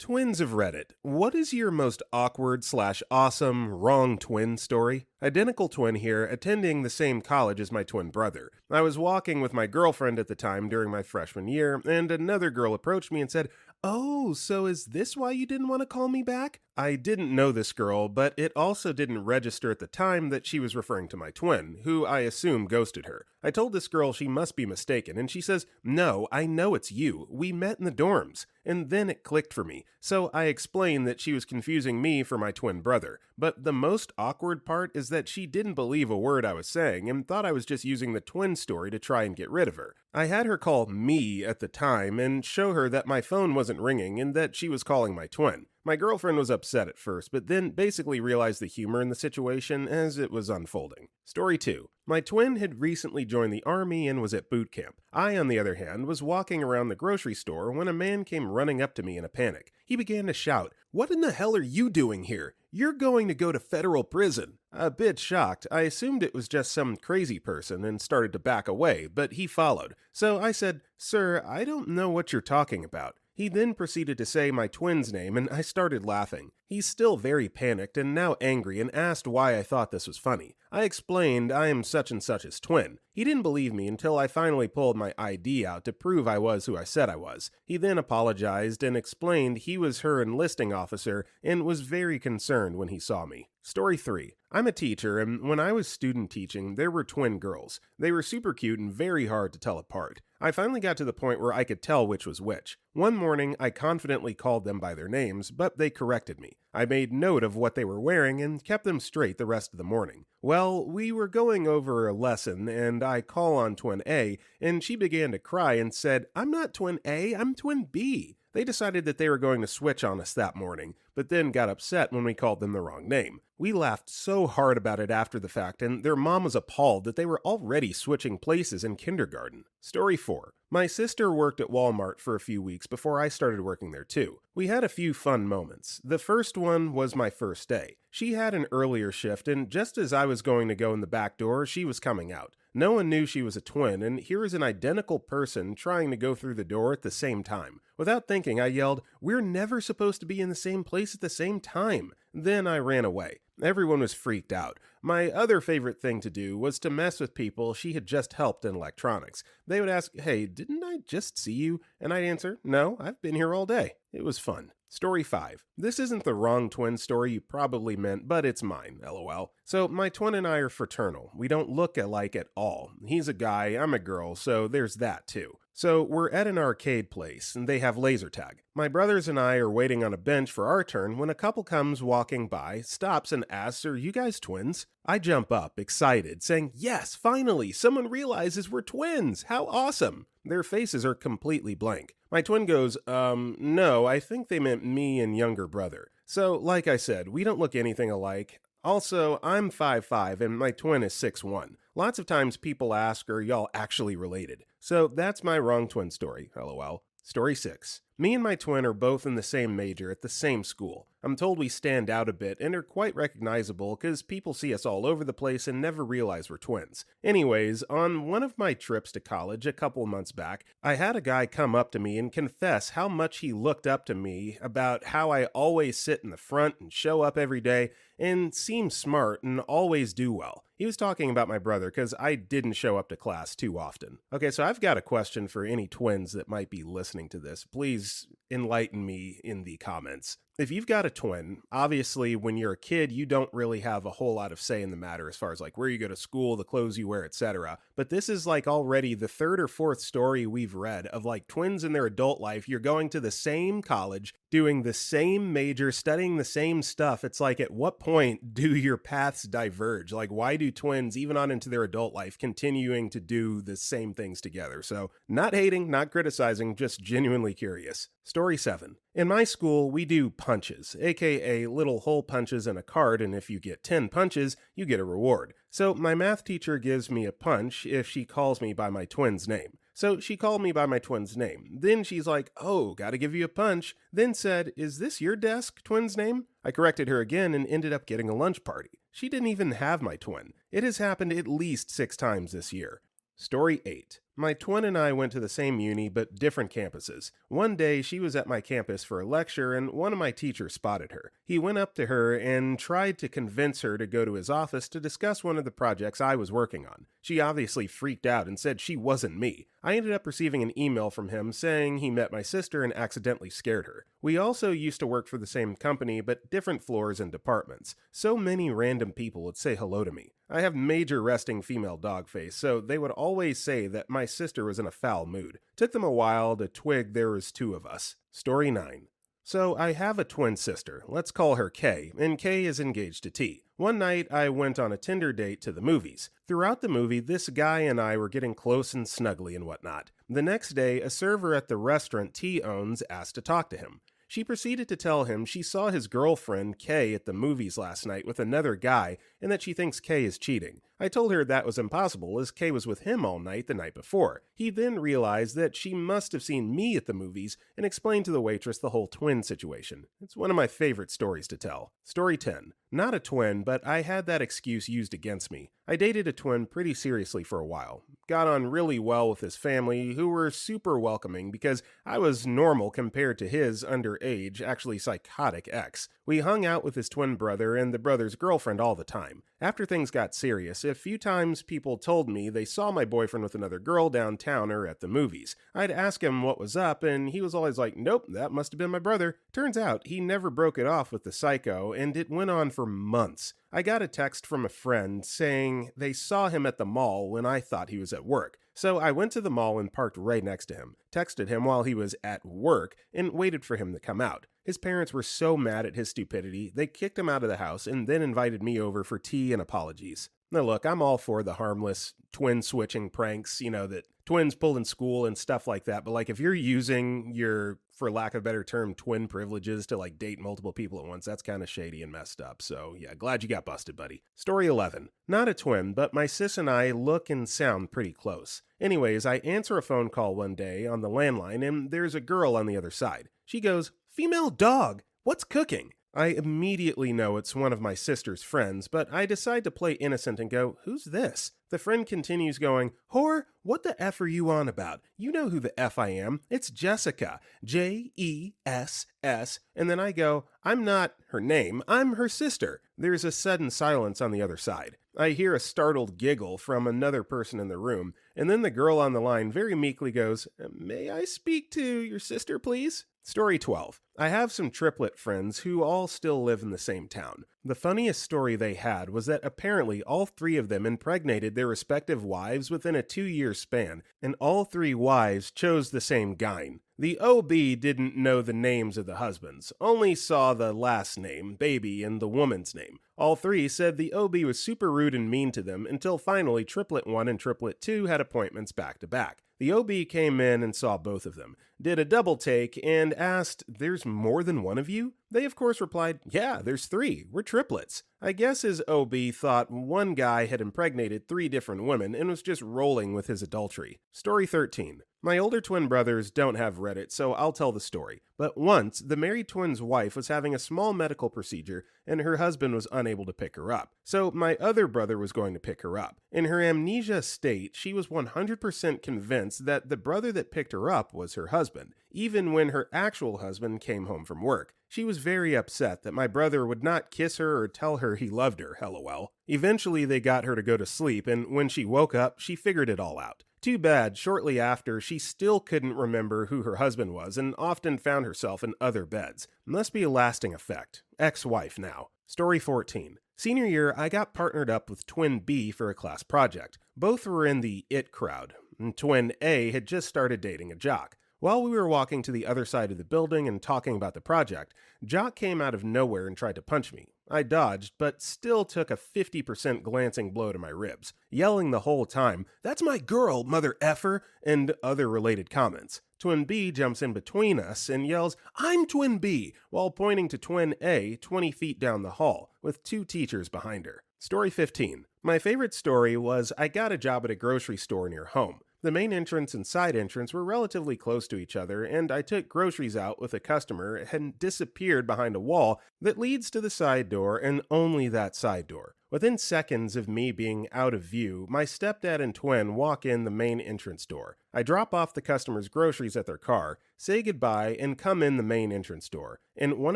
Twins of Reddit. What is your most awkward slash awesome wrong twin story? Identical twin here, attending the same college as my twin brother. I was walking with my girlfriend at the time during my freshman year, and another girl approached me and said, "Oh, so is this why you didn't want to call me back?" I didn't know this girl, but it also didn't register at the time that she was referring to my twin, who I assume ghosted her. I told this girl she must be mistaken, and she says, "No, I know it's you. We met in the dorms." And then it clicked for me, so I explained that she was confusing me for my twin brother. But the most awkward part is that she didn't believe a word I was saying and thought I was just using the twin story to try and get rid of her. I had her call me at the time and show her that my phone wasn't ringing and that she was calling my twin. My girlfriend was upset at first, but then basically realized the humor in the situation as it was unfolding. Story 2. My twin had recently joined the army and was at boot camp. I, on the other hand, was walking around the grocery store when a man came running up to me in a panic. He began to shout, "What in the hell are you doing here? You're going to go to federal prison." A bit shocked, I assumed it was just some crazy person and started to back away, but he followed. So I said, "Sir, I don't know what you're talking about." He then proceeded to say my twin's name, and I started laughing. He's still very panicked and now angry and asked why I thought this was funny. I explained I am such and such his twin. He didn't believe me until I finally pulled my ID out to prove I was who I said I was. He then apologized and explained he was her enlisting officer and was very concerned when he saw me. Story 3. I'm a teacher, and when I was student teaching, there were twin girls. They were super cute and very hard to tell apart. I finally got to the point where I could tell which was which. One morning, I confidently called them by their names, but they corrected me. I made note of what they were wearing and kept them straight the rest of the morning. Well, we were going over a lesson, and I call on twin A, and she began to cry and said, "I'm not twin A, I'm twin B." They decided that they were going to switch on us that morning, but then got upset when we called them the wrong name. We laughed so hard about it after the fact, and their mom was appalled that they were already switching places in kindergarten. Story 4. My sister worked at Walmart for a few weeks before I started working there too. We had a few fun moments. The first one was my first day. She had an earlier shift, and just as I was going to go in the back door, she was coming out. No one knew she was a twin, and here is an identical person trying to go through the door at the same time. Without thinking, I yelled, "We're never supposed to be in the same place at the same time." Then I ran away. Everyone was freaked out. My other favorite thing to do was to mess with people she had just helped in electronics. They would ask, "Hey, didn't I just see you?" And I'd answer, "No, I've been here all day." It was fun. Story 5. This isn't the wrong twin story you probably meant, but it's mine, lol. So my twin and I are fraternal. We don't look alike at all. He's a guy, I'm a girl, so there's that too. So we're at an arcade place, and they have laser tag. My brothers and I are waiting on a bench for our turn when a couple comes walking by, stops and asks, "Are you guys twins?" I jump up, excited, saying, "Yes, finally, someone realizes we're twins! How awesome!" Their faces are completely blank. My twin goes, no, I think they meant me and younger brother." So, like I said, we don't look anything alike. Also, I'm 5'5", and my twin is 6'1". Lots of times people ask, "Are y'all actually related?" So that's my wrong twin story, lol. Story 6. Me and my twin are both in the same major at the same school. I'm told we stand out a bit and are quite recognizable because people see us all over the place and never realize we're twins. Anyways, on one of my trips to college a couple months back, I had a guy come up to me and confess how much he looked up to me about how I always sit in the front and show up every day and seem smart and always do well. He was talking about my brother because I didn't show up to class too often. Okay, so I've got a question for any twins that might be listening to this. Please enlighten me in the comments. If you've got a twin, obviously when you're a kid, you don't really have a whole lot of say in the matter as far as like where you go to school, the clothes you wear, etc. But this is like already the third or fourth story we've read of like twins in their adult life. You're going to the same college, doing the same major, studying the same stuff. It's like, at what point do your paths diverge? Like, why do twins, even on into their adult life, continuing to do the same things together? So not hating, not criticizing, just genuinely curious. Story 7. In my school, we do punches, aka little hole punches in a card, and if you get 10 punches, you get a reward. So my math teacher gives me a punch if she calls me by my twin's name. So she called me by my twin's name. Then she's like, "Oh, gotta give you a punch." Then said, "Is this your desk, twin's name?" I corrected her again and ended up getting a lunch party. She didn't even have my twin. It has happened at least 6 times this year. Story 8. My twin and I went to the same uni, but different campuses. One day, she was at my campus for a lecture, and one of my teachers spotted her. He went up to her and tried to convince her to go to his office to discuss one of the projects I was working on. She obviously freaked out and said she wasn't me. I ended up receiving an email from him saying he met my sister and accidentally scared her. We also used to work for the same company, but different floors and departments. So many random people would say hello to me. I have major resting female dog face, so they would always say that my sister was in a foul mood. Took them a while to twig there was two of us. Story 9. So I have a twin sister, let's call her Kay, and Kay is engaged to T. One night I went on a Tinder date to the movies. Throughout the movie, this guy and I were getting close and snuggly and whatnot. The next day, a server at the restaurant T owns asked to talk to him. She proceeded to tell him she saw his girlfriend, Kay, at the movies last night with another guy and that she thinks Kay is cheating. I told her that was impossible as Kay was with him all night the night before. He then realized that she must have seen me at the movies and explained to the waitress the whole twin situation. It's one of my favorite stories to tell. Story 10. Not a twin, but I had that excuse used against me. I dated a twin pretty seriously for a while. Got on really well with his family, who were super welcoming because I was normal compared to his underage, actually psychotic ex. We hung out with his twin brother and the brother's girlfriend all the time. After things got serious, a few times people told me they saw my boyfriend with another girl downtown or at the movies. I'd ask him what was up, and he was always like, nope, that must have been my brother. Turns out he never broke it off with the psycho, and it went on for months. I got a text from a friend saying they saw him at the mall when I thought he was at work. So I went to the mall and parked right next to him, texted him while he was at work, and waited for him to come out. His parents were so mad at his stupidity, they kicked him out of the house and then invited me over for tea and apologies. Now look, I'm all for the harmless twin switching pranks, that twins pull in school and stuff like that, but if you're using your, for lack of a better term, twin privileges to date multiple people at once, that's kind of shady and messed up. So yeah, glad you got busted, buddy. Story 11. Not a twin, but my sis and I look and sound pretty close. Anyways, I answer a phone call one day on the landline and there's a girl on the other side. She goes, "Female dog, what's cooking?" I immediately know it's one of my sister's friends, but I decide to play innocent and go, "Who's this?" The friend continues going, "Whore, what the F are you on about? You know who the F I am. It's Jessica. Jess. And then I go, "I'm not her name, I'm her sister." There's a sudden silence on the other side. I hear a startled giggle from another person in the room, and then the girl on the line very meekly goes, "May I speak to your sister, please?" Story 12. I have some triplet friends who all still live in the same town. The funniest story they had was that apparently all three of them impregnated their respective wives within a 2-year span, and all three wives chose the same gyne. The OB didn't know the names of the husbands, only saw the last name, baby, and the woman's name. All three said the OB was super rude and mean to them until finally Triplet 1 and Triplet 2 had appointments back to back. The OB came in and saw both of them, did a double take, and asked, "There's more than one of you?" They of course replied, "Yeah, there's 3. We're triplets." I guess his OB thought one guy had impregnated 3 different women and was just rolling with his adultery. Story 13. My older twin brothers don't have Reddit, so I'll tell the story. But once, the married twin's wife was having a small medical procedure and her husband was unable to pick her up. So my other brother was going to pick her up. In her amnesia state, she was 100% convinced that the brother that picked her up was her husband, even when her actual husband came home from work. She was very upset that my brother would not kiss her or tell her he loved her, lol. Eventually they got her to go to sleep, and when she woke up, she figured it all out. Too bad, shortly after, she still couldn't remember who her husband was and often found herself in other beds. Must be a lasting effect. Ex-wife now. Story 14. Senior year, I got partnered up with Twin B for a class project. Both were in the IT crowd, and Twin A had just started dating a jock. While we were walking to the other side of the building and talking about the project, Jock came out of nowhere and tried to punch me. I dodged, but still took a 50% glancing blow to my ribs, yelling the whole time, "That's my girl, mother effer," and other related comments. Twin B jumps in between us and yells, "I'm Twin B," while pointing to Twin A 20 feet down the hall, with 2 teachers behind her. Story 15. My favorite story was I got a job at a grocery store near home. The main entrance and side entrance were relatively close to each other, and I took groceries out with a customer and disappeared behind a wall that leads to the side door and only that side door. Within seconds of me being out of view, my stepdad and twin walk in the main entrance door. I drop off the customer's groceries at their car, say goodbye, and come in the main entrance door. And one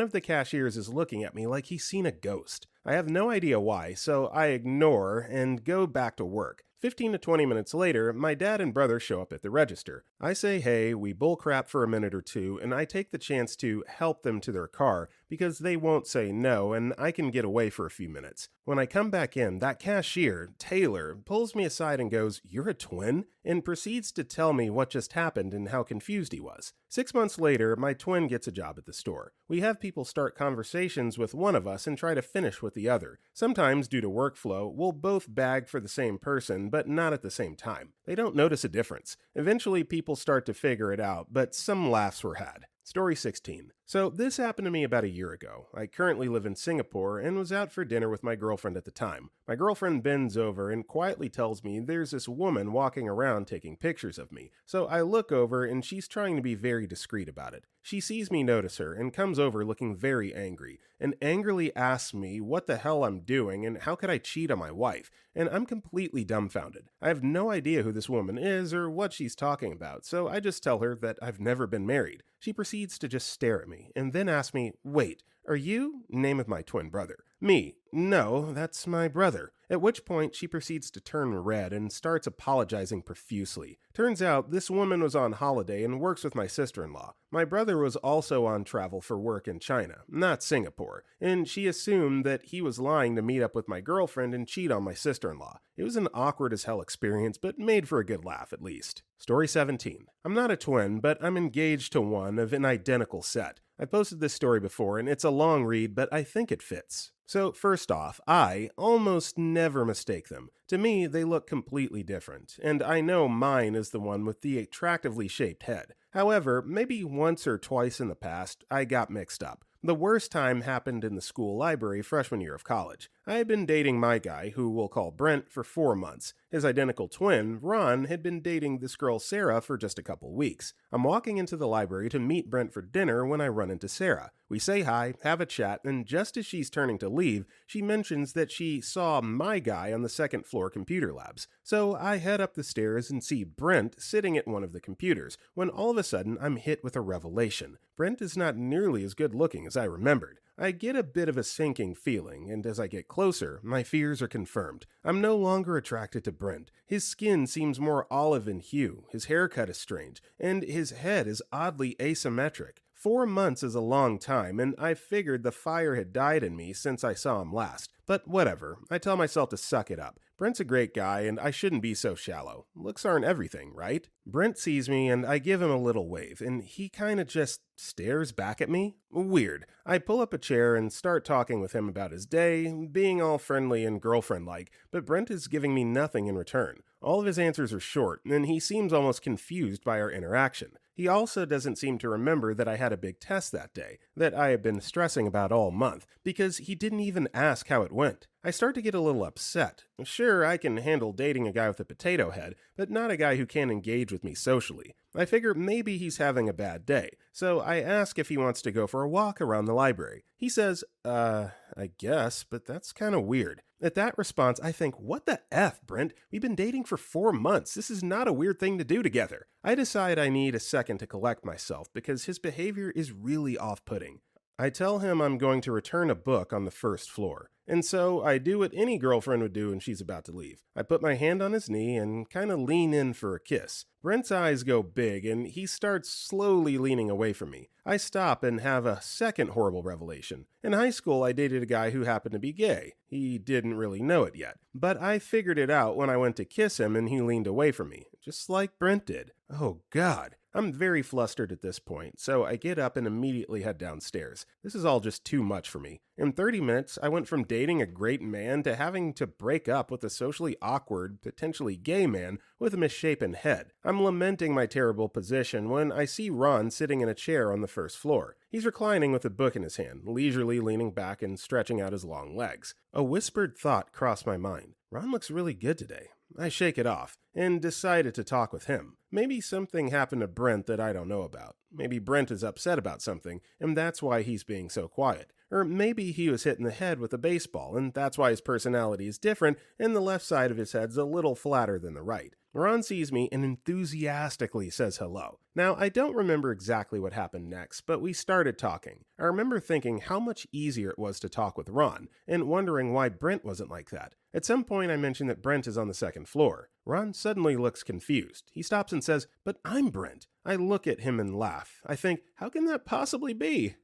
of the cashiers is looking at me like he's seen a ghost. I have no idea why, so I ignore and go back to work. 15 to 20 minutes later, my dad and brother show up at the register. I say hey, we bullcrap for a minute or two, and I take the chance to help them to their car because they won't say no and I can get away for a few minutes. When I come back in, that cashier, Taylor, pulls me aside and goes, "You're a twin?" and proceeds to tell me what just happened and how confused he was. 6 months later, my twin gets a job at the store. We have people start conversations with one of us and try to finish with the other. Sometimes, due to workflow, we'll both bag for the same person, but not at the same time. They don't notice a difference. Eventually, people start to figure it out, but some laughs were had. Story 16. So this happened to me about a year ago. I currently live in Singapore and was out for dinner with my girlfriend at the time. My girlfriend bends over and quietly tells me there's this woman walking around taking pictures of me. So I look over and she's trying to be very discreet about it. She sees me notice her and comes over looking very angry and angrily asks me what the hell I'm doing and how could I cheat on my wife, and I'm completely dumbfounded. I have no idea who this woman is or what she's talking about, so I just tell her that I've never been married. She proceeds to just stare at me and then asks me, "Wait, are you?" Name of my twin brother. Me. "No, that's my brother." At which point she proceeds to turn red and starts apologizing profusely. Turns out this woman was on holiday and works with my sister-in-law. My brother was also on travel for work in China, not Singapore, and she assumed that he was lying to meet up with my girlfriend and cheat on my sister-in-law. It was an awkward as hell experience, but made for a good laugh at least. Story 17. I'm not a twin, but I'm engaged to one of an identical set. I posted this story before and it's a long read, but I think it fits. So first off, I almost never mistake them. To me, they look completely different, and I know mine is the one with the attractively shaped head. However, maybe once or twice in the past, I got mixed up. The worst time happened in the school library freshman year of college. I had been dating my guy, who we'll call Brent, for 4 months. His identical twin, Ron, had been dating this girl Sarah for just a couple weeks. I'm walking into the library to meet Brent for dinner when I run into Sarah. We say hi, have a chat, and just as she's turning to leave, she mentions that she saw my guy on the second floor computer labs. So I head up the stairs and see Brent sitting at one of the computers, when all of a sudden I'm hit with a revelation. Brent is not nearly as good looking as I remembered. I get a bit of a sinking feeling, and as I get closer, my fears are confirmed. I'm no longer attracted to Brent. His skin seems more olive in hue, his haircut is strange, and his head is oddly asymmetric. 4 months is a long time, and I figured the fire had died in me since I saw him last. But whatever, I tell myself to suck it up. Brent's a great guy, and I shouldn't be so shallow. Looks aren't everything, right? Brent sees me, and I give him a little wave, and he kinda just stares back at me. Weird. I pull up a chair and start talking with him about his day, being all friendly and girlfriend-like, but Brent is giving me nothing in return. All of his answers are short, and he seems almost confused by our interaction. He also doesn't seem to remember that I had a big test that day, that I had been stressing about all month, because he didn't even ask how it went. I start to get a little upset. Sure, I can handle dating a guy with a potato head, but not a guy who can't engage with me socially. I figure maybe he's having a bad day, so I ask if he wants to go for a walk around the library. He says, I guess, but that's kinda weird. At that response, I think, what the F, Brent? We've been dating for 4 months. This is not a weird thing to do together. I decide I need a second to collect myself because his behavior is really off-putting. I tell him I'm going to return a book on the first floor. And so I do what any girlfriend would do when she's about to leave. I put my hand on his knee and kind of lean in for a kiss. Brent's eyes go big and he starts slowly leaning away from me. I stop and have a second horrible revelation. In high school, I dated a guy who happened to be gay. He didn't really know it yet. But I figured it out when I went to kiss him and he leaned away from me, just like Brent did. Oh God. I'm very flustered at this point, so I get up and immediately head downstairs. This is all just too much for me. In 30 minutes, I went from dating a great man to having to break up with a socially awkward, potentially gay man with a misshapen head. I'm lamenting my terrible position when I see Ron sitting in a chair on the first floor. He's reclining with a book in his hand, leisurely leaning back and stretching out his long legs. A whispered thought crossed my mind. Ron looks really good today. I shake it off and decided to talk with him. Maybe something happened to Brent that I don't know about. Maybe Brent is upset about something, and that's why he's being so quiet. Or maybe he was hit in the head with a baseball, and that's why his personality is different, and the left side of his head's a little flatter than the right. Ron sees me and enthusiastically says hello. Now, I don't remember exactly what happened next, but we started talking. I remember thinking how much easier it was to talk with Ron, and wondering why Brent wasn't like that. At some point, I mentioned that Brent is on the second floor. Ron suddenly looks confused. He stops and says, "But I'm Brent." I look at him and laugh. I think, how can that possibly be?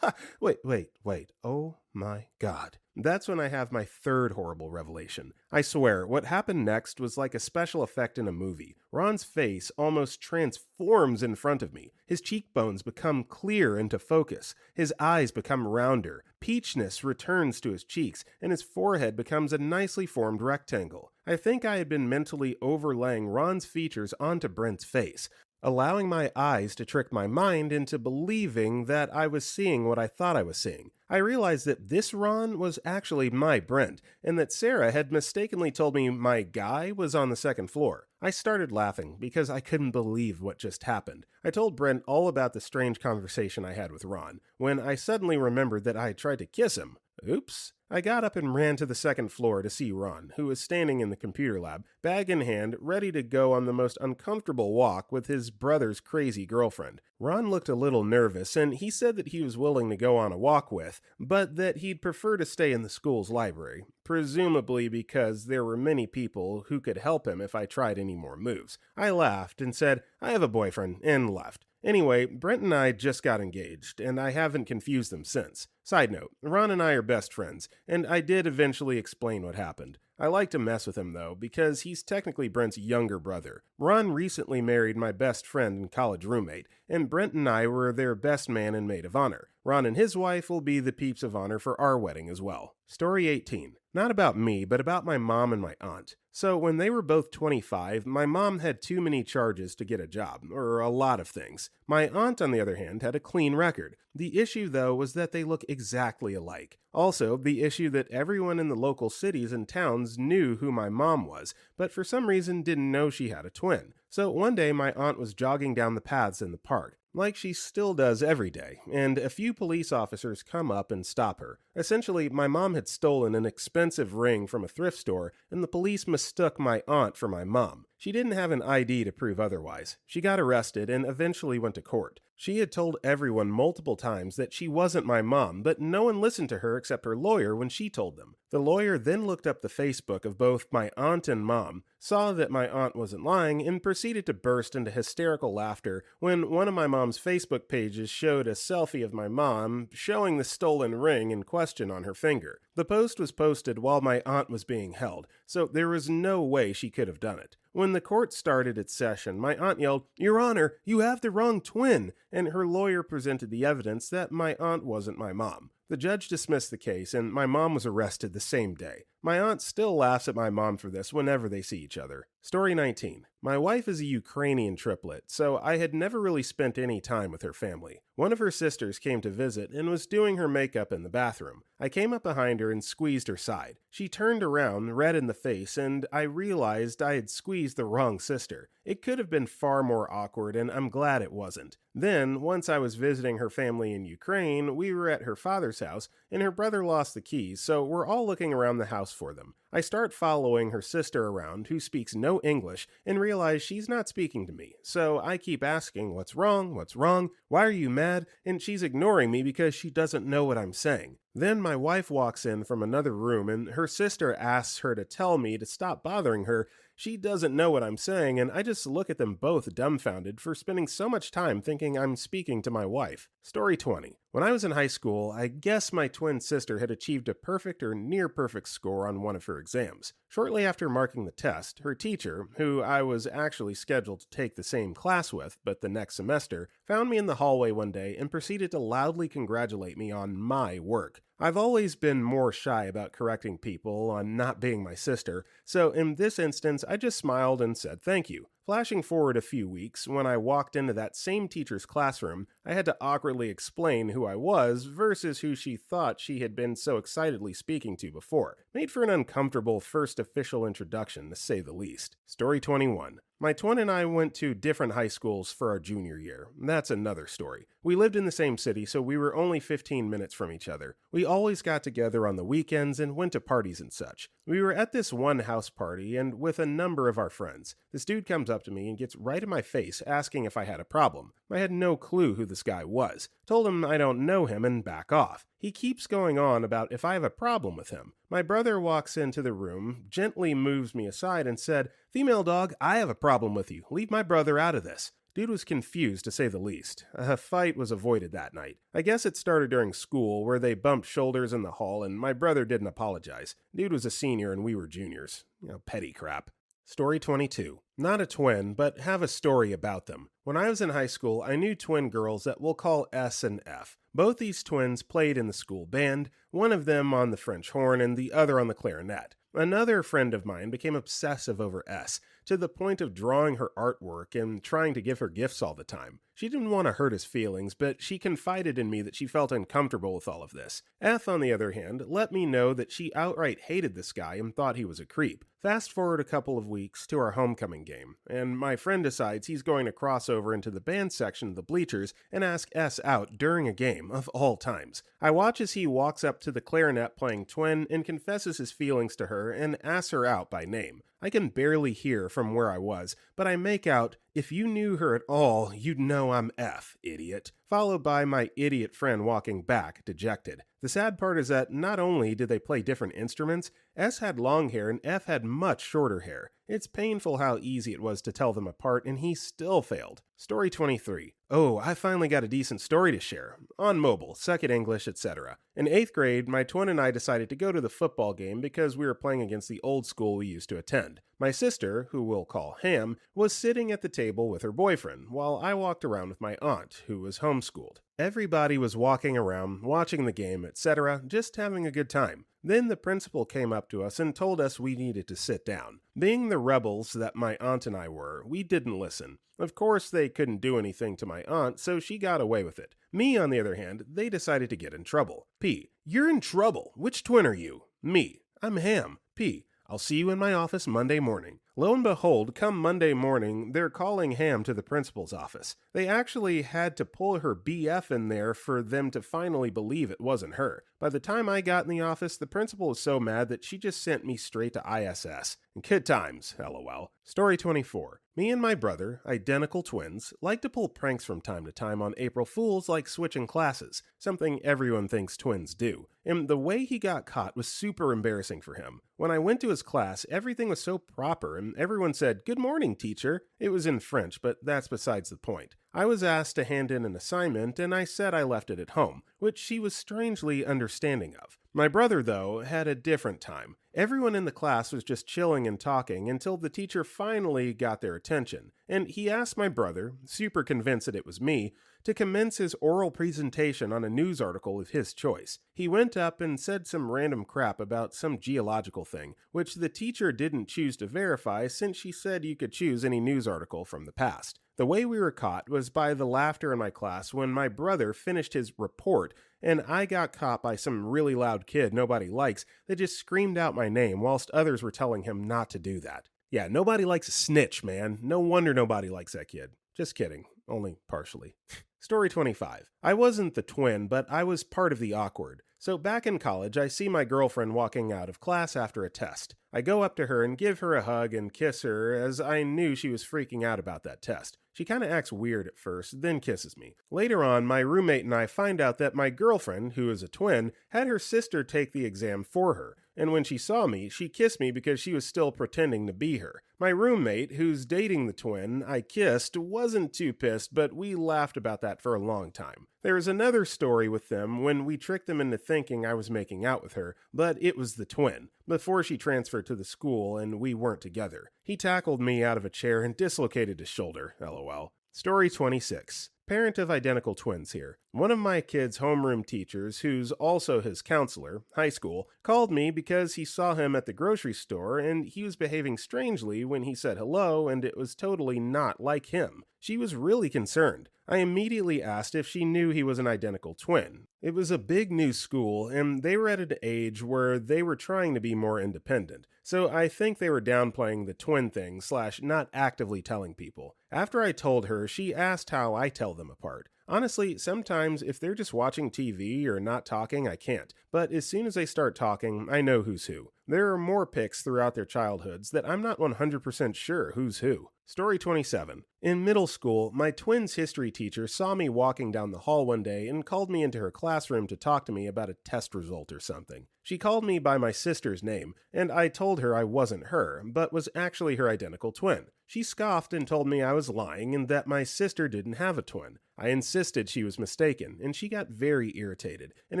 Wait. Oh my God. That's when I have my third horrible revelation. I swear, what happened next was like a special effect in a movie. Ron's face almost transforms in front of me. His cheekbones become clear into focus. His eyes become rounder. Peachness returns to his cheeks, and his forehead becomes a nicely formed rectangle. I think I had been mentally overlaying Ron's features onto Brent's face, allowing my eyes to trick my mind into believing that I was seeing what I thought I was seeing. I realized that this Ron was actually my Brent, and that Sarah had mistakenly told me my guy was on the second floor. I started laughing because I couldn't believe what just happened. I told Brent all about the strange conversation I had with Ron, when I suddenly remembered that I had tried to kiss him. Oops. I got up and ran to the second floor to see Ron, who was standing in the computer lab, bag in hand, ready to go on the most uncomfortable walk with his brother's crazy girlfriend. Ron looked a little nervous, and he said that he was willing to go on a walk with, but that he'd prefer to stay in the school's library, presumably because there were many people who could help him if I tried any more moves. I laughed and said, "I have a boyfriend," and left. Anyway, Brent and I just got engaged, and I haven't confused them since. Side note, Ron and I are best friends, and I did eventually explain what happened. I like to mess with him though, because he's technically Brent's younger brother. Ron recently married my best friend and college roommate, and Brent and I were their best man and maid of honor. Ron and his wife will be the peeps of honor for our wedding as well. Story 18. Not about me, but about my mom and my aunt. So when they were both 25, my mom had too many charges to get a job, or a lot of things. My aunt, on the other hand, had a clean record. The issue, though, was that they look exactly alike. Also, the issue that everyone in the local cities and towns knew who my mom was, but for some reason didn't know she had a twin. So one day my aunt was jogging down the paths in the park, like she still does every day, and a few police officers come up and stop her. Essentially, my mom had stolen an expensive ring from a thrift store, and the police mistook my aunt for my mom. She didn't have an ID to prove otherwise. She got arrested and eventually went to court. She had told everyone multiple times that she wasn't my mom, but no one listened to her except her lawyer when she told them. The lawyer then looked up the Facebook of both my aunt and mom, saw that my aunt wasn't lying, and proceeded to burst into hysterical laughter when one of my mom's Facebook pages showed a selfie of my mom showing the stolen ring in question on her finger. The post was posted while my aunt was being held, so there was no way she could have done it. When the court started its session, my aunt yelled, "Your Honor, you have the wrong twin," and her lawyer presented the evidence that my aunt wasn't my mom. The judge dismissed the case, and my mom was arrested the same day. My aunt still laughs at my mom for this whenever they see each other. Story 19. My wife is a Ukrainian triplet, so I had never really spent any time with her family. One of her sisters came to visit and was doing her makeup in the bathroom. I came up behind her and squeezed her side. She turned around, red in the face, and I realized I had squeezed the wrong sister. It could have been far more awkward, and I'm glad it wasn't. Then, once I was visiting her family in Ukraine, we were at her father's house, and her brother lost the keys, so we're all looking around the house for them. I start following her sister around, who speaks no English, and realize she's not speaking to me. So I keep asking, "What's wrong? What's wrong? Why are you mad?" And she's ignoring me because she doesn't know what I'm saying. Then my wife walks in from another room, and her sister asks her to tell me to stop bothering her. She doesn't know what I'm saying, and I just look at them both dumbfounded for spending so much time thinking I'm speaking to my wife. Story 20. When I was in high school, I guess my twin sister had achieved a perfect or near perfect score on one of her exams. Shortly after marking the test, her teacher, who I was actually scheduled to take the same class with, but the next semester, found me in the hallway one day and proceeded to loudly congratulate me on my work. I've always been more shy about correcting people on not being my sister, so in this instance I just smiled and said thank you. Flashing forward a few weeks, when I walked into that same teacher's classroom, I had to awkwardly explain who I was versus who she thought she had been so excitedly speaking to before. Made for an uncomfortable first official introduction, to say the least. Story 21. My twin and I went to different high schools for our junior year. That's another story. We lived in the same city, so we were only 15 minutes from each other. We always got together on the weekends and went to parties and such. We were at this one house party and with a number of our friends. This dude comes up to me and gets right in my face asking if I had a problem. I had no clue who this guy was. Told him I don't know him and back off. He keeps going on about if I have a problem with him. My brother walks into the room, gently moves me aside and said, "Female dog, I have a problem with you. Leave my brother out of this." Dude was confused, to say the least. A fight was avoided that night. I guess it started during school, where they bumped shoulders in the hall and my brother didn't apologize. Dude was a senior and we were juniors. Petty crap. Story 22. Not a twin, but have a story about them. When I was in high school, I knew twin girls that we'll call S and F. Both these twins played in the school band, one of them on the French horn and the other on the clarinet. Another friend of mine became obsessive over S, to the point of drawing her artwork and trying to give her gifts all the time. She didn't want to hurt his feelings, but she confided in me that she felt uncomfortable with all of this. F, on the other hand, let me know that she outright hated this guy and thought he was a creep. Fast forward a couple of weeks to our homecoming game, and my friend decides he's going to cross over into the band section of the bleachers and ask S out during a game, of all times. I watch as he walks up to the clarinet playing twin and confesses his feelings to her and asks her out by name. I can barely hear from where I was, but I make out, "If you knew her at all, you'd know I'm F, idiot," followed by my idiot friend walking back, dejected. The sad part is that not only did they play different instruments, S had long hair and F had much shorter hair. It's painful how easy it was to tell them apart, and he still failed. Story 23. Oh, I finally got a decent story to share. On mobile, suck at English, etc. In 8th grade, my twin and I decided to go to the football game because we were playing against the old school we used to attend. My sister, who we'll call Ham, was sitting at the table with her boyfriend, while I walked around with my aunt, who was homeschooled. Everybody was walking around, watching the game, etc., just having a good time. Then the principal came up to us and told us we needed to sit down. Being the rebels that my aunt and I were, we didn't listen. Of course, they couldn't do anything to my aunt, so she got away with it. Me, on the other hand, they decided to get in trouble. P. You're in trouble. Which twin are you? Me. I'm Ham. P. I'll see you in my office Monday morning. Lo and behold, come Monday morning, they're calling Ham to the principal's office. They actually had to pull her BF in there for them to finally believe it wasn't her. By the time I got in the office, the principal was so mad that she just sent me straight to ISS. Good times, lol. Story 24. Me and my brother, identical twins, like to pull pranks from time to time on April Fools, like switching classes, something everyone thinks twins do. And the way he got caught was super embarrassing for him. When I went to his class, everything was so proper and everyone said, "Good morning, teacher." It was in French, but that's besides the point. I was asked to hand in an assignment and I said I left it at home, which she was strangely understanding of. My brother, though, had a different time. Everyone in the class was just chilling and talking until the teacher finally got their attention, and he asked my brother, super convinced that it was me, to commence his oral presentation on a news article of his choice. He went up and said some random crap about some geological thing, which the teacher didn't choose to verify since she said you could choose any news article from the past. The way we were caught was by the laughter in my class when my brother finished his report and I got caught by some really loud kid nobody likes that just screamed out my name whilst others were telling him not to do that. Yeah, nobody likes a snitch, man. No wonder nobody likes that kid. Just kidding. Only partially. Story 25. I wasn't the twin, but I was part of the awkward. So back in college, I see my girlfriend walking out of class after a test. I go up to her and give her a hug and kiss her as I knew she was freaking out about that test. She kind of acts weird at first, then kisses me. Later on, my roommate and I find out that my girlfriend, who is a twin, had her sister take the exam for her. And when she saw me, she kissed me because she was still pretending to be her. My roommate, who's dating the twin I kissed, wasn't too pissed, but we laughed about that for a long time. There is another story with them when we tricked them into thinking I was making out with her, but it was the twin, before she transferred to the school and we weren't together. He tackled me out of a chair and dislocated his shoulder, lol. Story 26. Parent of identical twins here. One of my kid's homeroom teachers, who's also his counselor, high school, called me because he saw him at the grocery store and he was behaving strangely when he said hello and it was totally not like him. She was really concerned. I immediately asked if she knew he was an identical twin. It was a big new school, and they were at an age where they were trying to be more independent, so I think they were downplaying the twin thing / not actively telling people. After I told her, she asked how I tell them apart. Honestly, sometimes if they're just watching TV or not talking, I can't, but as soon as they start talking, I know who's who. There are more pics throughout their childhoods that I'm not 100% sure who's who. Story 27. In middle school, my twins' history teacher saw me walking down the hall one day and called me into her classroom to talk to me about a test result or something. She called me by my sister's name, and I told her I wasn't her, but was actually her identical twin. She scoffed and told me I was lying and that my sister didn't have a twin. I insisted she was mistaken, and she got very irritated and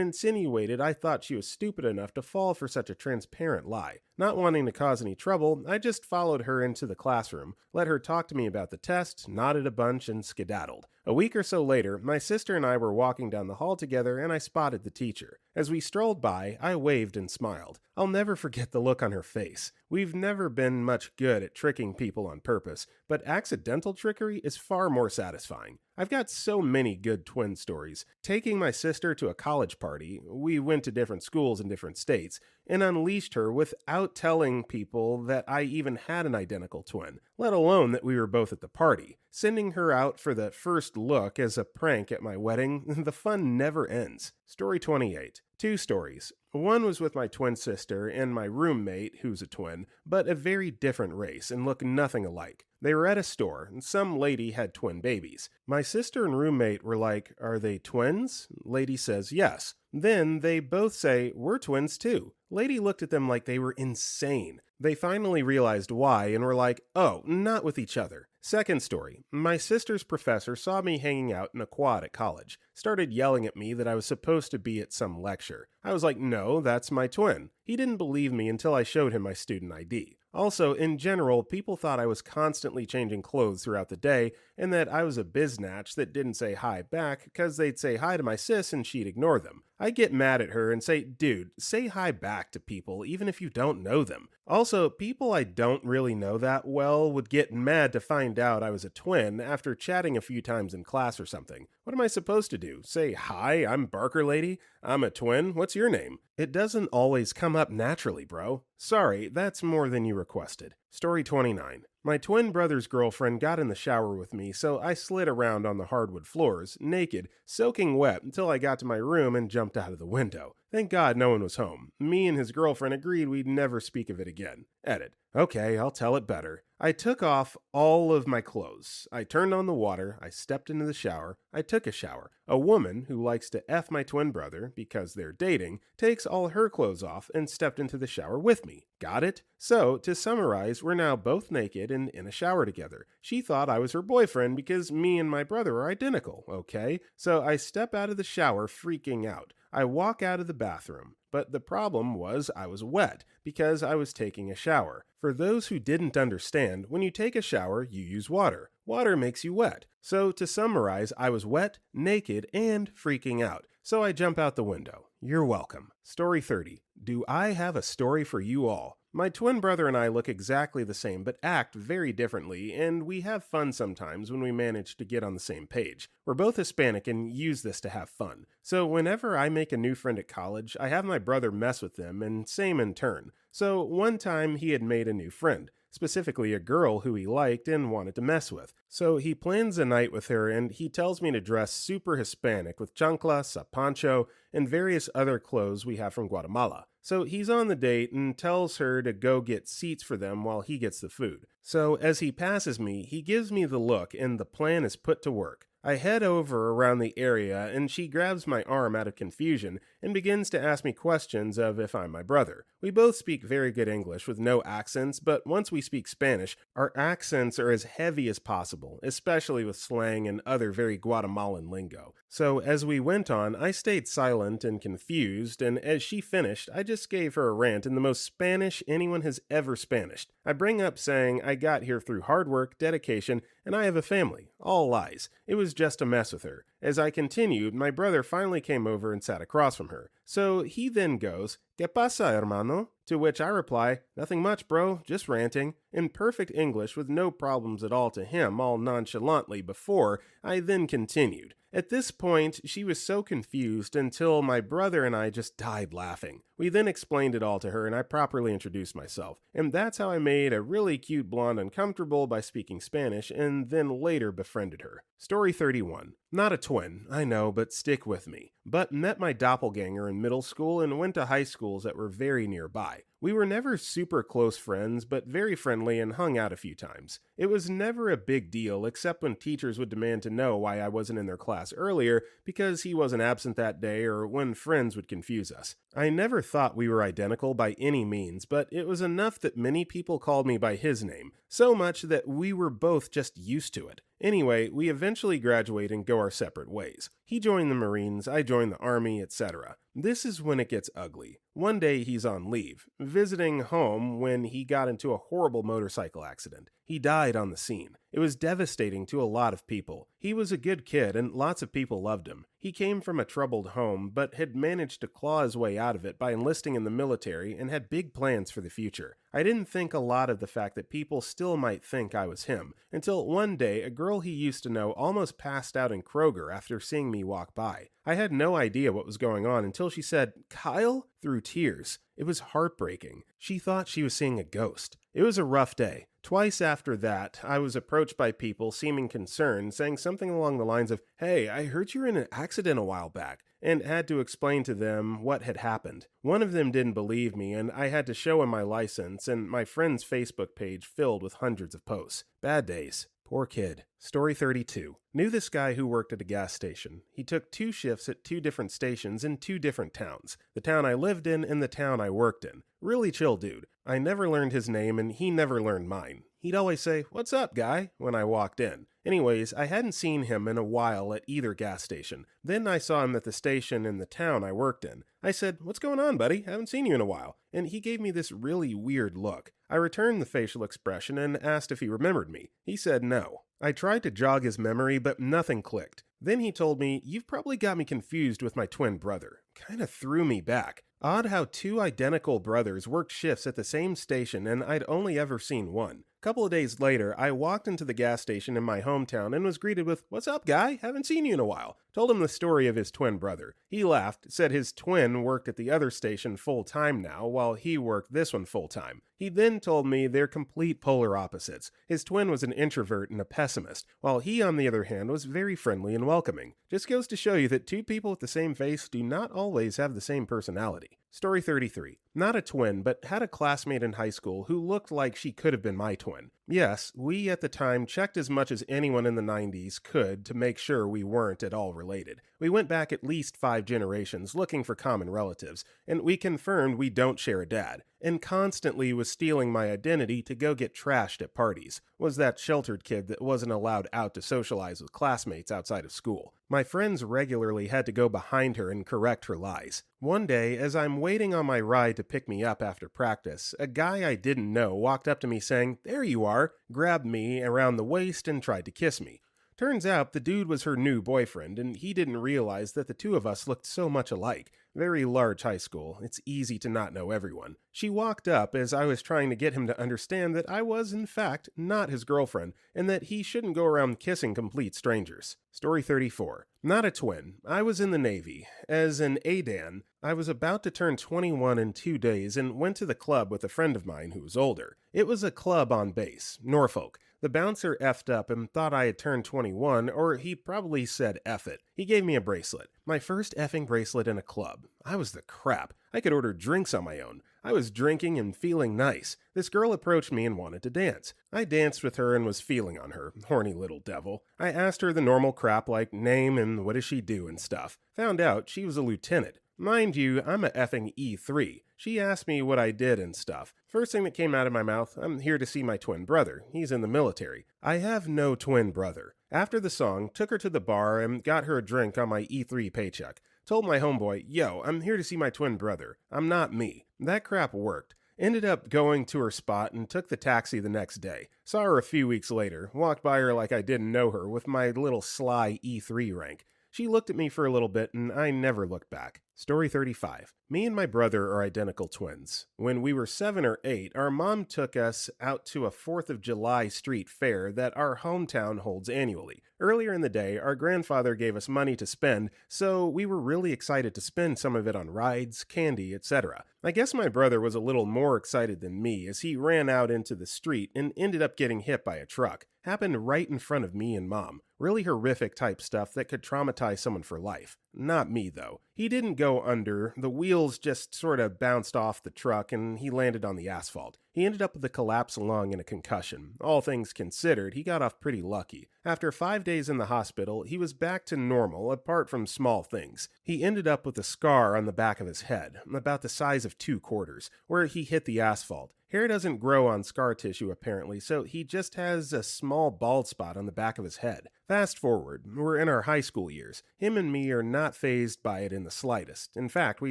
insinuated I thought she was stupid enough to fall for such a transparent lie. Not wanting to cause any trouble, I just followed her into the classroom, let her talk to me about the test, nodded a bunch, and skedaddled. A week or so later, my sister and I were walking down the hall together and I spotted the teacher. As we strolled by, I waved and smiled. I'll never forget the look on her face. We've never been much good at tricking people on purpose, but accidental trickery is far more satisfying. I've got so many good twin stories. Taking my sister to a college party, we went to different schools in different states, and unleashed her without telling people that I even had an identical twin, let alone that we were both at the party. Sending her out for the first look as a prank at my wedding, the fun never ends. Story 28. Two stories. One was with my twin sister and my roommate, who's a twin, but a very different race and look nothing alike. They were at a store, and some lady had twin babies. My sister and roommate were like, "Are they twins?" Lady says yes. Then they both say, "We're twins too." Lady looked at them like they were insane. They finally realized why and were like, "Oh, not with each other." Second story. My sister's professor saw me hanging out in a quad at college, started yelling at me that I was supposed to be at some lecture. I was like, "No, that's my twin." He didn't believe me until I showed him my student ID. Also, in general, people thought I was constantly changing clothes throughout the day and that I was a biznatch that didn't say hi back because they'd say hi to my sis and she'd ignore them. I get mad at her and say, "Dude, say hi back to people even if you don't know them." Also, people I don't really know that well would get mad to find out I was a twin after chatting a few times in class or something. What am I supposed to do? Say, "Hi, I'm Barker Lady. I'm a twin. What's your name?" It doesn't always come up naturally, bro. Sorry, that's more than you requested. Story 29. My twin brother's girlfriend got in the shower with me, so I slid around on the hardwood floors, naked, soaking wet until I got to my room and jumped out of the window. Thank God no one was home. Me and his girlfriend agreed we'd never speak of it again. Edit. Okay, I'll tell it better. I took off all of my clothes. I turned on the water, I stepped into the shower, I took a shower. A woman who likes to F my twin brother, because they're dating, takes all her clothes off and stepped into the shower with me. Got it? So, to summarize, we're now both naked and in a shower together. She thought I was her boyfriend because me and my brother are identical, okay? So I step out of the shower freaking out. I walk out of the bathroom. But the problem was I was wet because I was taking a shower. For those who didn't understand, when you take a shower, you use water. Water makes you wet. So to summarize, I was wet, naked, and freaking out. So I jump out the window. You're welcome. Story 30. Do I have a story for you all? My twin brother and I look exactly the same but act very differently, and we have fun sometimes when we manage to get on the same page. We're both Hispanic and use this to have fun. So whenever I make a new friend at college, I have my brother mess with them, and same in turn. So one time he had made a new friend, specifically a girl who he liked and wanted to mess with. So he plans a night with her and he tells me to dress super Hispanic with chanclas, a poncho, and various other clothes we have from Guatemala. So he's on the date and tells her to go get seats for them while he gets the food. So as he passes me, he gives me the look and the plan is put to work. I head over around the area and she grabs my arm out of confusion and begins to ask me questions of if I'm my brother. We both speak very good English with no accents, but once we speak Spanish, our accents are as heavy as possible, especially with slang and other very Guatemalan lingo. So as we went on, I stayed silent and confused, and as she finished, I just gave her a rant in the most Spanish anyone has ever Spanished. I bring up saying I got here through hard work, dedication, and I have a family. All lies. It was just a mess with her. As I continued, my brother finally came over and sat across from her. So he then goes, ¿Qué pasa, hermano? To which I reply, nothing much, bro, just ranting, in perfect English with no problems at all to him, all nonchalantly before I then continued. At this point, she was so confused until my brother and I just died laughing. We then explained it all to her and I properly introduced myself. And that's how I made a really cute blonde uncomfortable by speaking Spanish and then later befriended her. Story 31. Not a twin, I know, but stick with me. But met my doppelganger in middle school and went to high schools that were very nearby. We were never super close friends, but very friendly and hung out a few times. It was never a big deal, except when teachers would demand to know why I wasn't in their class earlier because he wasn't absent that day or when friends would confuse us. I never thought we were identical by any means, but it was enough that many people called me by his name, so much that we were both just used to it. Anyway, we eventually graduate and go our separate ways. He joined the Marines, I joined the Army, etc. This is when it gets ugly. One day he's on leave, visiting home when he got into a horrible motorcycle accident. He died on the scene. It was devastating to a lot of people. He was a good kid and lots of people loved him. He came from a troubled home, but had managed to claw his way out of it by enlisting in the military and had big plans for the future. I didn't think a lot of the fact that people still might think I was him, until one day a girl he used to know almost passed out in Kroger after seeing me walk by. I had no idea what was going on until she said, "Kyle?" through tears. It was heartbreaking. She thought she was seeing a ghost. It was a rough day. Twice after that, I was approached by people seeming concerned, saying something along the lines of, "Hey, I heard you were in an accident a while back," and had to explain to them what had happened. One of them didn't believe me, and I had to show him my license and my friend's Facebook page filled with hundreds of posts. Bad days. Poor kid. Story 32. Knew this guy who worked at a gas station. He took 2 shifts at 2 different stations in 2 different towns. The town I lived in and the town I worked in. Really chill dude. I never learned his name and he never learned mine. He'd always say, "What's up, guy?" when I walked in. Anyways, I hadn't seen him in a while at either gas station. Then I saw him at the station in the town I worked in. I said, "What's going on, buddy? Haven't seen you in a while." And he gave me this really weird look. I returned the facial expression and asked if he remembered me. He said no. I tried to jog his memory, but nothing clicked. Then he told me, "You've probably got me confused with my twin brother." Kinda threw me back. Odd how 2 identical brothers worked shifts at the same station and I'd only ever seen one. Couple of days later, I walked into the gas station in my hometown and was greeted with, "What's up, guy? Haven't seen you in a while." Told him the story of his twin brother. He laughed, said his twin worked at the other station full-time now, while he worked this one full-time. He then told me they're complete polar opposites. His twin was an introvert and a pessimist, while he, on the other hand, was very friendly and welcoming. Just goes to show you that 2 people with the same face do not always have the same personality. Story 33. Not a twin, but had a classmate in high school who looked like she could have been my twin. Yes, we at the time checked as much as anyone in the 90s could to make sure we weren't at all related. We went back at least 5 generations looking for common relatives, and we confirmed we don't share a dad, and constantly was stealing my identity to go get trashed at parties. Was that sheltered kid that wasn't allowed out to socialize with classmates outside of school. My friends regularly had to go behind her and correct her lies. One day, as I'm waiting on my ride to pick me up after practice, a guy I didn't know walked up to me saying, "There you are," grabbed me around the waist and tried to kiss me. Turns out the dude was her new boyfriend, and he didn't realize that the 2 of us looked so much alike. Very large high school. It's easy to not know everyone. She walked up as I was trying to get him to understand that I was, in fact, not his girlfriend, and that he shouldn't go around kissing complete strangers. Story 34. Not a twin. I was in the Navy. As an ADAN, I was about to turn 21 in 2 days and went to the club with a friend of mine who was older. It was a club on base, Norfolk. The bouncer effed up and thought I had turned 21, or he probably said F it. He gave me a bracelet. My first effing bracelet in a club. I was the crap. I could order drinks on my own. I was drinking and feeling nice. This girl approached me and wanted to dance. I danced with her and was feeling on her, horny little devil. I asked her the normal crap like name and what does she do and stuff. Found out she was a lieutenant. Mind you, I'm a effing E3. She asked me what I did and stuff. First thing that came out of my mouth, "I'm here to see my twin brother. He's in the military." I have no twin brother. After the song, took her to the bar and got her a drink on my E3 paycheck. Told my homeboy, yo, I'm here to see my twin brother. I'm not me. That crap worked. Ended up going to her spot and took the taxi the next day. Saw her a few weeks later, walked by her like I didn't know her with my little sly E3 rank. She looked at me for a little bit and I never looked back. Story 35. Me and my brother are identical twins. When we were 7 or 8, our mom took us out to a 4th of July street fair that our hometown holds annually. Earlier in the day, our grandfather gave us money to spend, so we were really excited to spend some of it on rides, candy, etc. I guess my brother was a little more excited than me as he ran out into the street and ended up getting hit by a truck. Happened right in front of me and mom. Really horrific type stuff that could traumatize someone for life. Not me, though. He didn't go under, the wheels just sort of bounced off the truck and he landed on the asphalt. He ended up with a collapsed lung and a concussion. All things considered, he got off pretty lucky. After 5 days in the hospital, he was back to normal, apart from small things. He ended up with a scar on the back of his head, about the size of 2 quarters, where he hit the asphalt. Hair doesn't grow on scar tissue apparently, so he just has a small bald spot on the back of his head. Fast forward, we're in our high school years. Him and me are not fazed by it in the slightest. In fact, we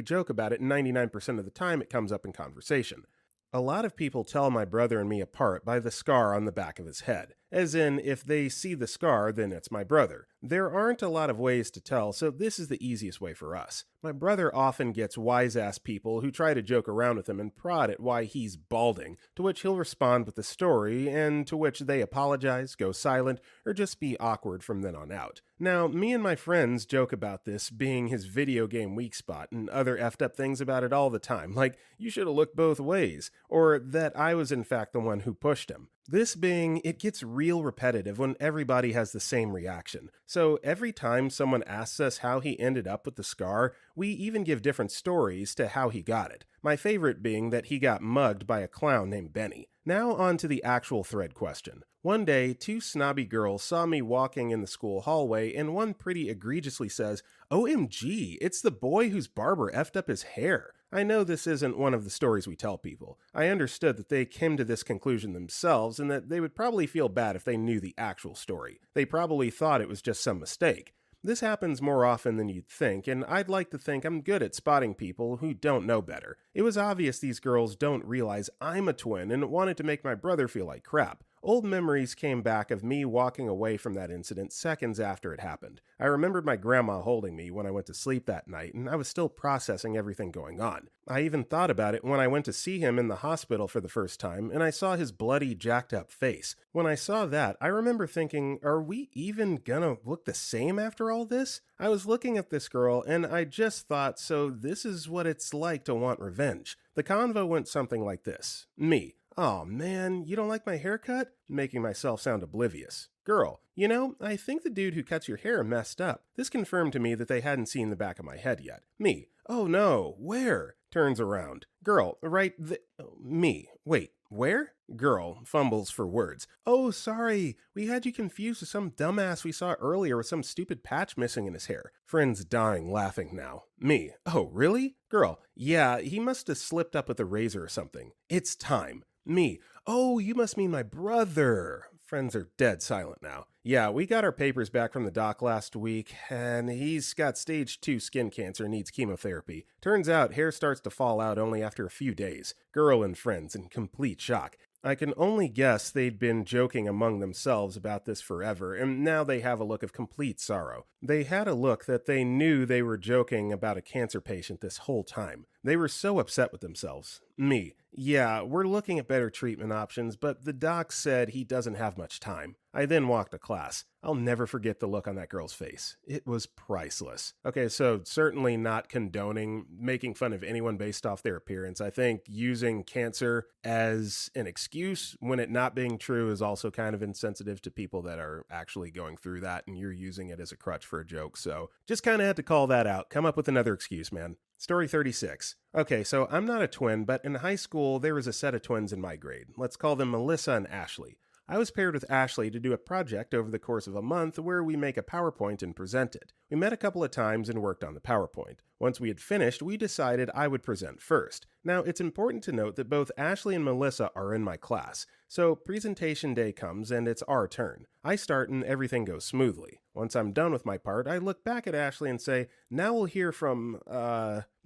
joke about it 99% of the time it comes up in conversation. A lot of people tell my brother and me apart by the scar on the back of his head. As in, if they see the scar, then it's my brother. There aren't a lot of ways to tell, so this is the easiest way for us. My brother often gets wise-ass people who try to joke around with him and prod at why he's balding, to which he'll respond with the story, and to which they apologize, go silent, or just be awkward from then on out. Now, me and my friends joke about this being his video game weak spot and other effed up things about it all the time, like, you should have looked both ways, or that I was in fact the one who pushed him. This being, it gets real repetitive when everybody has the same reaction. So every time someone asks us how he ended up with the scar, we even give different stories to how he got it. My favorite being that he got mugged by a clown named Benny. Now on to the actual thread question. One day, 2 snobby girls saw me walking in the school hallway and one pretty egregiously says, "OMG, it's the boy whose barber effed up his hair." I know this isn't one of the stories we tell people. I understood that they came to this conclusion themselves and that they would probably feel bad if they knew the actual story. They probably thought it was just some mistake. This happens more often than you'd think, and I'd like to think I'm good at spotting people who don't know better. It was obvious these girls don't realize I'm a twin and wanted to make my brother feel like crap. Old memories came back of me walking away from that incident seconds after it happened. I remembered my grandma holding me when I went to sleep that night, and I was still processing everything going on. I even thought about it when I went to see him in the hospital for the first time, and I saw his bloody, jacked-up face. When I saw that, I remember thinking, are we even gonna look the same after all this? I was looking at this girl, and I just thought, so this is what it's like to want revenge. The convo went something like this. Me. "Aw, man, you don't like my haircut?" Making myself sound oblivious. Girl. "You know, I think the dude who cuts your hair messed up." This confirmed to me that they hadn't seen the back of my head yet. Me. "Oh no, where?" Turns around. Girl. "Right Me. Wait, where?" Girl fumbles for words. "Oh, sorry, we had you confused with some dumbass we saw earlier with some stupid patch missing in his hair." Friend's dying laughing now. Me. "Oh, really?" Girl. "Yeah, he must have slipped up with a razor or something." It's time. Me. "Oh, you must mean my brother." Friends are dead silent now. "Yeah, we got our papers back from the doc last week, and he's got stage 2 skin cancer and needs chemotherapy. Turns out hair starts to fall out only after a few days." Girl and friends in complete shock. I can only guess they'd been joking among themselves about this forever, and now they have a look of complete sorrow. They had a look that they knew they were joking about a cancer patient this whole time. They were so upset with themselves. Me. "Yeah, we're looking at better treatment options, but the doc said he doesn't have much time." I then walked to class. I'll never forget the look on that girl's face. It was priceless. Okay, so certainly not condoning making fun of anyone based off their appearance. I think using cancer as an excuse when it not being true is also kind of insensitive to people that are actually going through that, and you're using it as a crutch for a joke. So just kind of had to call that out. Come up with another excuse, man. Story 36. Okay, so I'm not a twin, but in high school, there was a set of twins in my grade. Let's call them Melissa and Ashley. I was paired with Ashley to do a project over the course of a month where we make a PowerPoint and present it. We met a couple of times and worked on the PowerPoint. Once we had finished, we decided I would present first. Now, it's important to note that both Ashley and Melissa are in my class, so presentation day comes and it's our turn. I start and everything goes smoothly. Once I'm done with my part, I look back at Ashley and say, now we'll hear from,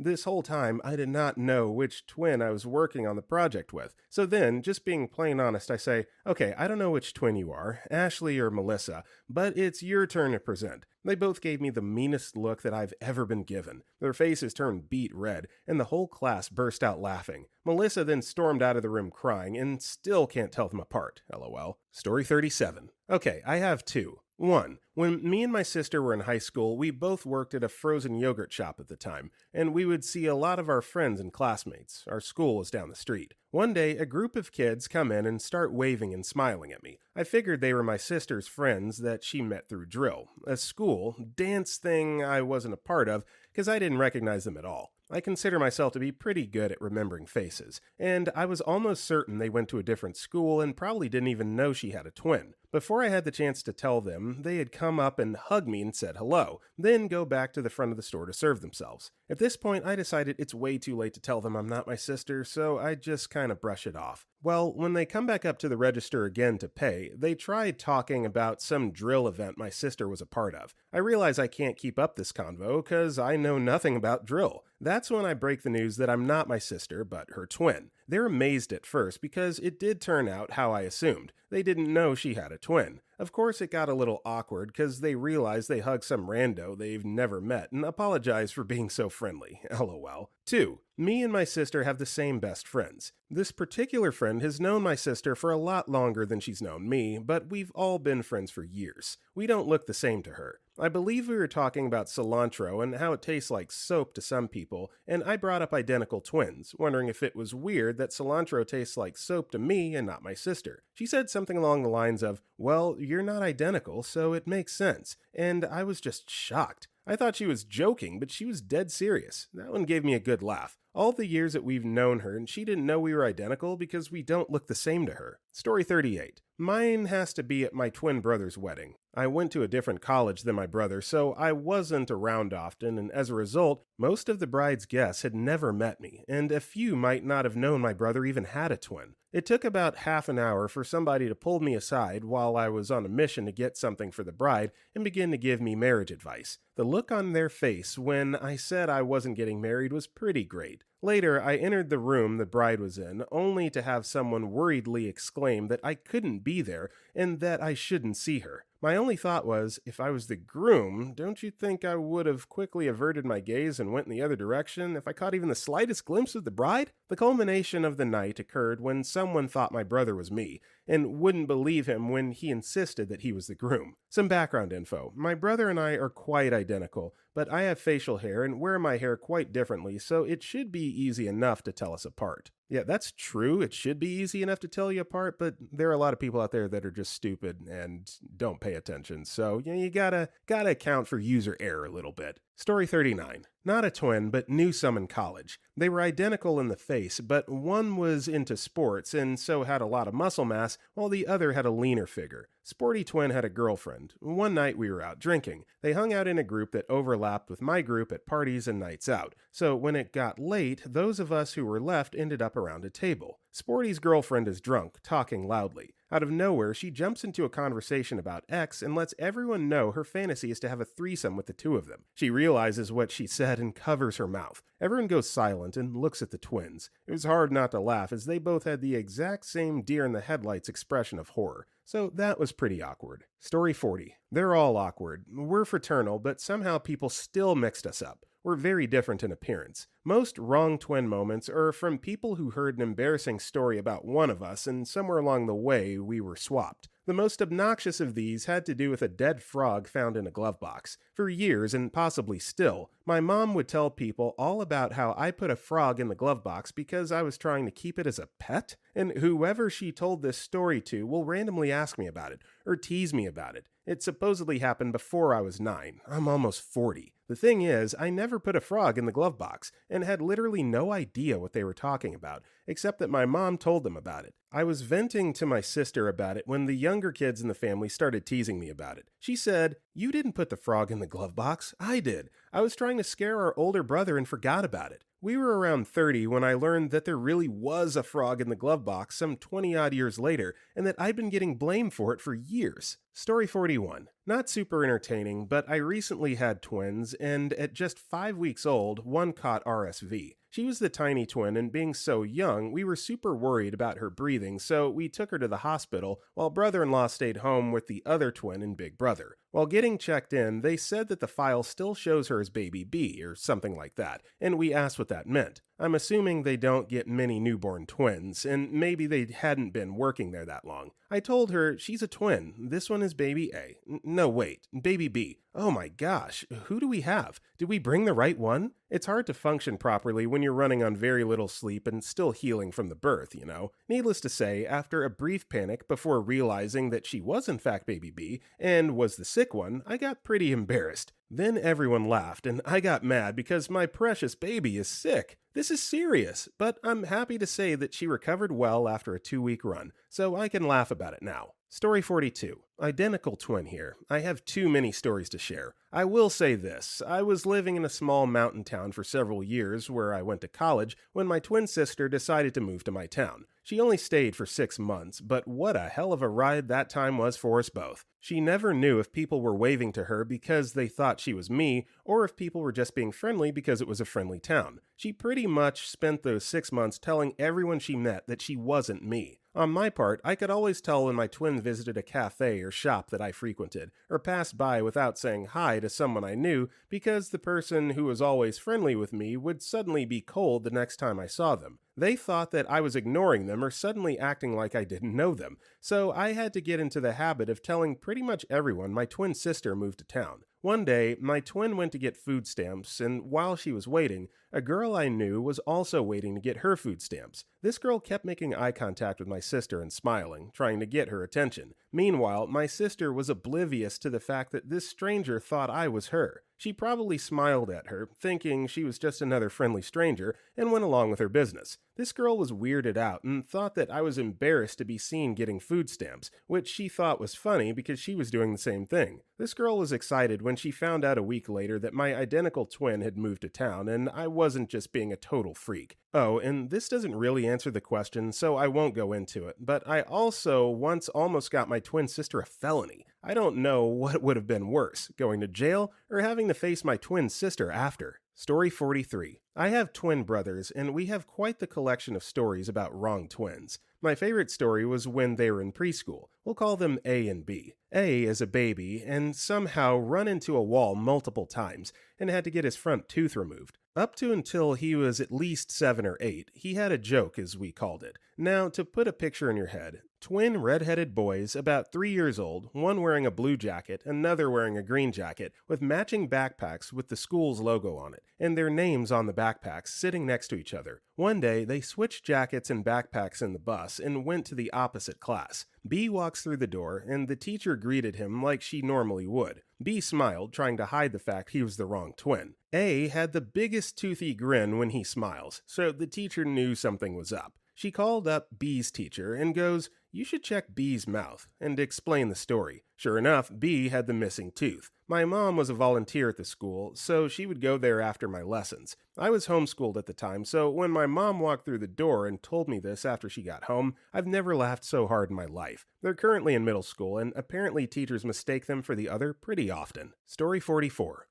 This whole time, I did not know which twin I was working on the project with. So then, just being plain honest, I say, okay, I don't know which twin you are, Ashley or Melissa, but it's your turn to present. They both gave me the meanest look that I've ever been given. Their faces turned beet red, and the whole class burst out laughing. Melissa then stormed out of the room crying, and still can't tell them apart, lol. Story 37. Okay, I have two. 1. When me and my sister were in high school, we both worked at a frozen yogurt shop at the time, and we would see a lot of our friends and classmates. Our school was down the street. One day, a group of kids come in and start waving and smiling at me. I figured they were my sister's friends that she met through drill, a school dance thing I wasn't a part of because I didn't recognize them at all. I consider myself to be pretty good at remembering faces, and I was almost certain they went to a different school and probably didn't even know she had a twin. Before I had the chance to tell them, they had come up and hugged me and said hello, then go back to the front of the store to serve themselves. At this point, I decided it's way too late to tell them I'm not my sister, so I just kind of brush it off. Well, when they come back up to the register again to pay, they tried talking about some drill event my sister was a part of. I realize I can't keep up this convo because I know nothing about drill. That's when I break the news that I'm not my sister, but her twin. They're amazed at first because it did turn out how I assumed. They didn't know she had a twin. Of course, it got a little awkward because they realized they hugged some rando they've never met and apologized for being so friendly. LOL. 2. Me and my sister have the same best friends. This particular friend has known my sister for a lot longer than she's known me, but we've all been friends for years. We don't look the same to her. I believe we were talking about cilantro and how it tastes like soap to some people, and I brought up identical twins, wondering if it was weird that cilantro tastes like soap to me and not my sister. She said something along the lines of, well, you're not identical, so it makes sense, and I was just shocked. I thought she was joking, but she was dead serious. That one gave me a good laugh. All the years that we've known her, and she didn't know we were identical because we don't look the same to her. Story 38. Mine has to be at my twin brother's wedding. I went to a different college than my brother, so I wasn't around often, and as a result, most of the bride's guests had never met me, and a few might not have known my brother even had a twin. It took about half an hour for somebody to pull me aside while I was on a mission to get something for the bride and begin to give me marriage advice. The look on their face when I said I wasn't getting married was pretty great. Later, I entered the room the bride was in, only to have someone worriedly exclaim that I couldn't be there and that I shouldn't see her. My only thought was, if I was the groom, don't you think I would have quickly averted my gaze and went in the other direction if I caught even the slightest glimpse of the bride? The culmination of the night occurred when someone thought my brother was me, and wouldn't believe him when he insisted that he was the groom. Some background info. My brother and I are quite identical, but I have facial hair and wear my hair quite differently, so it should be easy enough to tell us apart. Yeah, that's true. It should be easy enough to tell you apart, but there are a lot of people out there that are just stupid and don't pay attention. So, you gotta account for user error a little bit. Story 39. Not a twin, but knew some in college. They were identical in the face, but one was into sports and so had a lot of muscle mass, while the other had a leaner figure. Sporty twin had a girlfriend. One night we were out drinking. They hung out in a group that overlapped with my group at parties and nights out. So when it got late, those of us who were left ended up around a table. Sporty's girlfriend is drunk, talking loudly. Out of nowhere, she jumps into a conversation about X and lets everyone know her fantasy is to have a threesome with the two of them. She realizes what she said and covers her mouth. Everyone goes silent and looks at the twins. It was hard not to laugh as they both had the exact same deer in the headlights expression of horror. So that was pretty awkward. Story 40. They're all awkward. We're fraternal, but somehow people still mixed us up. We're very different in appearance. Most wrong twin moments are from people who heard an embarrassing story about one of us and somewhere along the way we were swapped. The most obnoxious of these had to do with a dead frog found in a glove box. For years, and possibly still, my mom would tell people all about how I put a frog in the glove box because I was trying to keep it as a pet, and whoever she told this story to will randomly ask me about it, or tease me about it. It supposedly happened before I was 9. I'm almost 40. The thing is, I never put a frog in the glove box, and had literally no idea what they were talking about, except that my mom told them about it. I was venting to my sister about it when the younger kids in the family started teasing me about it. She said, "You didn't put the frog in the glove box. I did. I was trying to scare our older brother and forgot about it. We were around 30 when I learned that there really was a frog in the glove box some 20 odd years later, and that I'd been getting blamed for it for years. Story 41. Not super entertaining, but I recently had twins, and at just 5 weeks old, one caught RSV. She was the tiny twin, and being so young, we were super worried about her breathing, so we took her to the hospital, while brother-in-law stayed home with the other twin and big brother. While getting checked in, they said that the file still shows her as baby B, or something like that, and we asked what that meant. I'm assuming they don't get many newborn twins, and maybe they hadn't been working there that long. I told her, she's a twin. This one is baby A. No, wait, baby B. Oh my gosh, who do we have? Did we bring the right one? It's hard to function properly when you're running on very little sleep and still healing from the birth, you know? Needless to say, after a brief panic before realizing that she was in fact baby B and was the sick one, I got pretty embarrassed. Then everyone laughed, and I got mad because my precious baby is sick. This is serious, but I'm happy to say that she recovered well after a 2-week run, so I can laugh about it now. Story 42. Identical twin here. I have too many stories to share. I will say this. I was living in a small mountain town for several years where I went to college when my twin sister decided to move to my town. She only stayed for 6 months, but what a hell of a ride that time was for us both. She never knew if people were waving to her because they thought she was me, or if people were just being friendly because it was a friendly town. She pretty much spent those 6 months telling everyone she met that she wasn't me. On my part, I could always tell when my twin visited a cafe or shop that I frequented, or passed by without saying hi to someone I knew, because the person who was always friendly with me would suddenly be cold the next time I saw them. They thought that I was ignoring them or suddenly acting like I didn't know them, so I had to get into the habit of telling pretty much everyone my twin sister moved to town. One day, my twin went to get food stamps, and while she was waiting, a girl I knew was also waiting to get her food stamps. This girl kept making eye contact with my sister and smiling, trying to get her attention. Meanwhile, my sister was oblivious to the fact that this stranger thought I was her. She probably smiled at her, thinking she was just another friendly stranger, and went along with her business. This girl was weirded out and thought that I was embarrassed to be seen getting food stamps, which she thought was funny because she was doing the same thing. This girl was excited when she found out a week later that my identical twin had moved to town and I wasn't just being a total freak. Oh, and this doesn't really answer the question, so I won't go into it, but I also once almost got my twin sister a felony. I don't know what would have been worse, going to jail or having to face my twin sister after. Story 43. I have twin brothers, and we have quite the collection of stories about wrong twins. My favorite story was when they were in preschool. We'll call them A and B. A is a baby, and somehow run into a wall multiple times, and had to get his front tooth removed. Up to until he was at least 7 or 8, he had a joke, as we called it. Now, to put a picture in your head, twin red-headed boys, about 3 years old, one wearing a blue jacket, another wearing a green jacket, with matching backpacks with the school's logo on it, and their names on the backpacks sitting next to each other. One day, they switched jackets and backpacks in the bus and went to the opposite class. B walks through the door, and the teacher greeted him like she normally would. B smiled, trying to hide the fact he was the wrong twin. A had the biggest toothy grin when he smiles, so the teacher knew something was up. She called up B's teacher and goes, "You should check B's mouth," and explain the story. Sure enough, B had the missing tooth. My mom was a volunteer at the school, so she would go there after my lessons. I was homeschooled at the time, so when my mom walked through the door and told me this after she got home, I've never laughed so hard in my life. They're currently in middle school, and apparently teachers mistake them for the other pretty often. Story 44.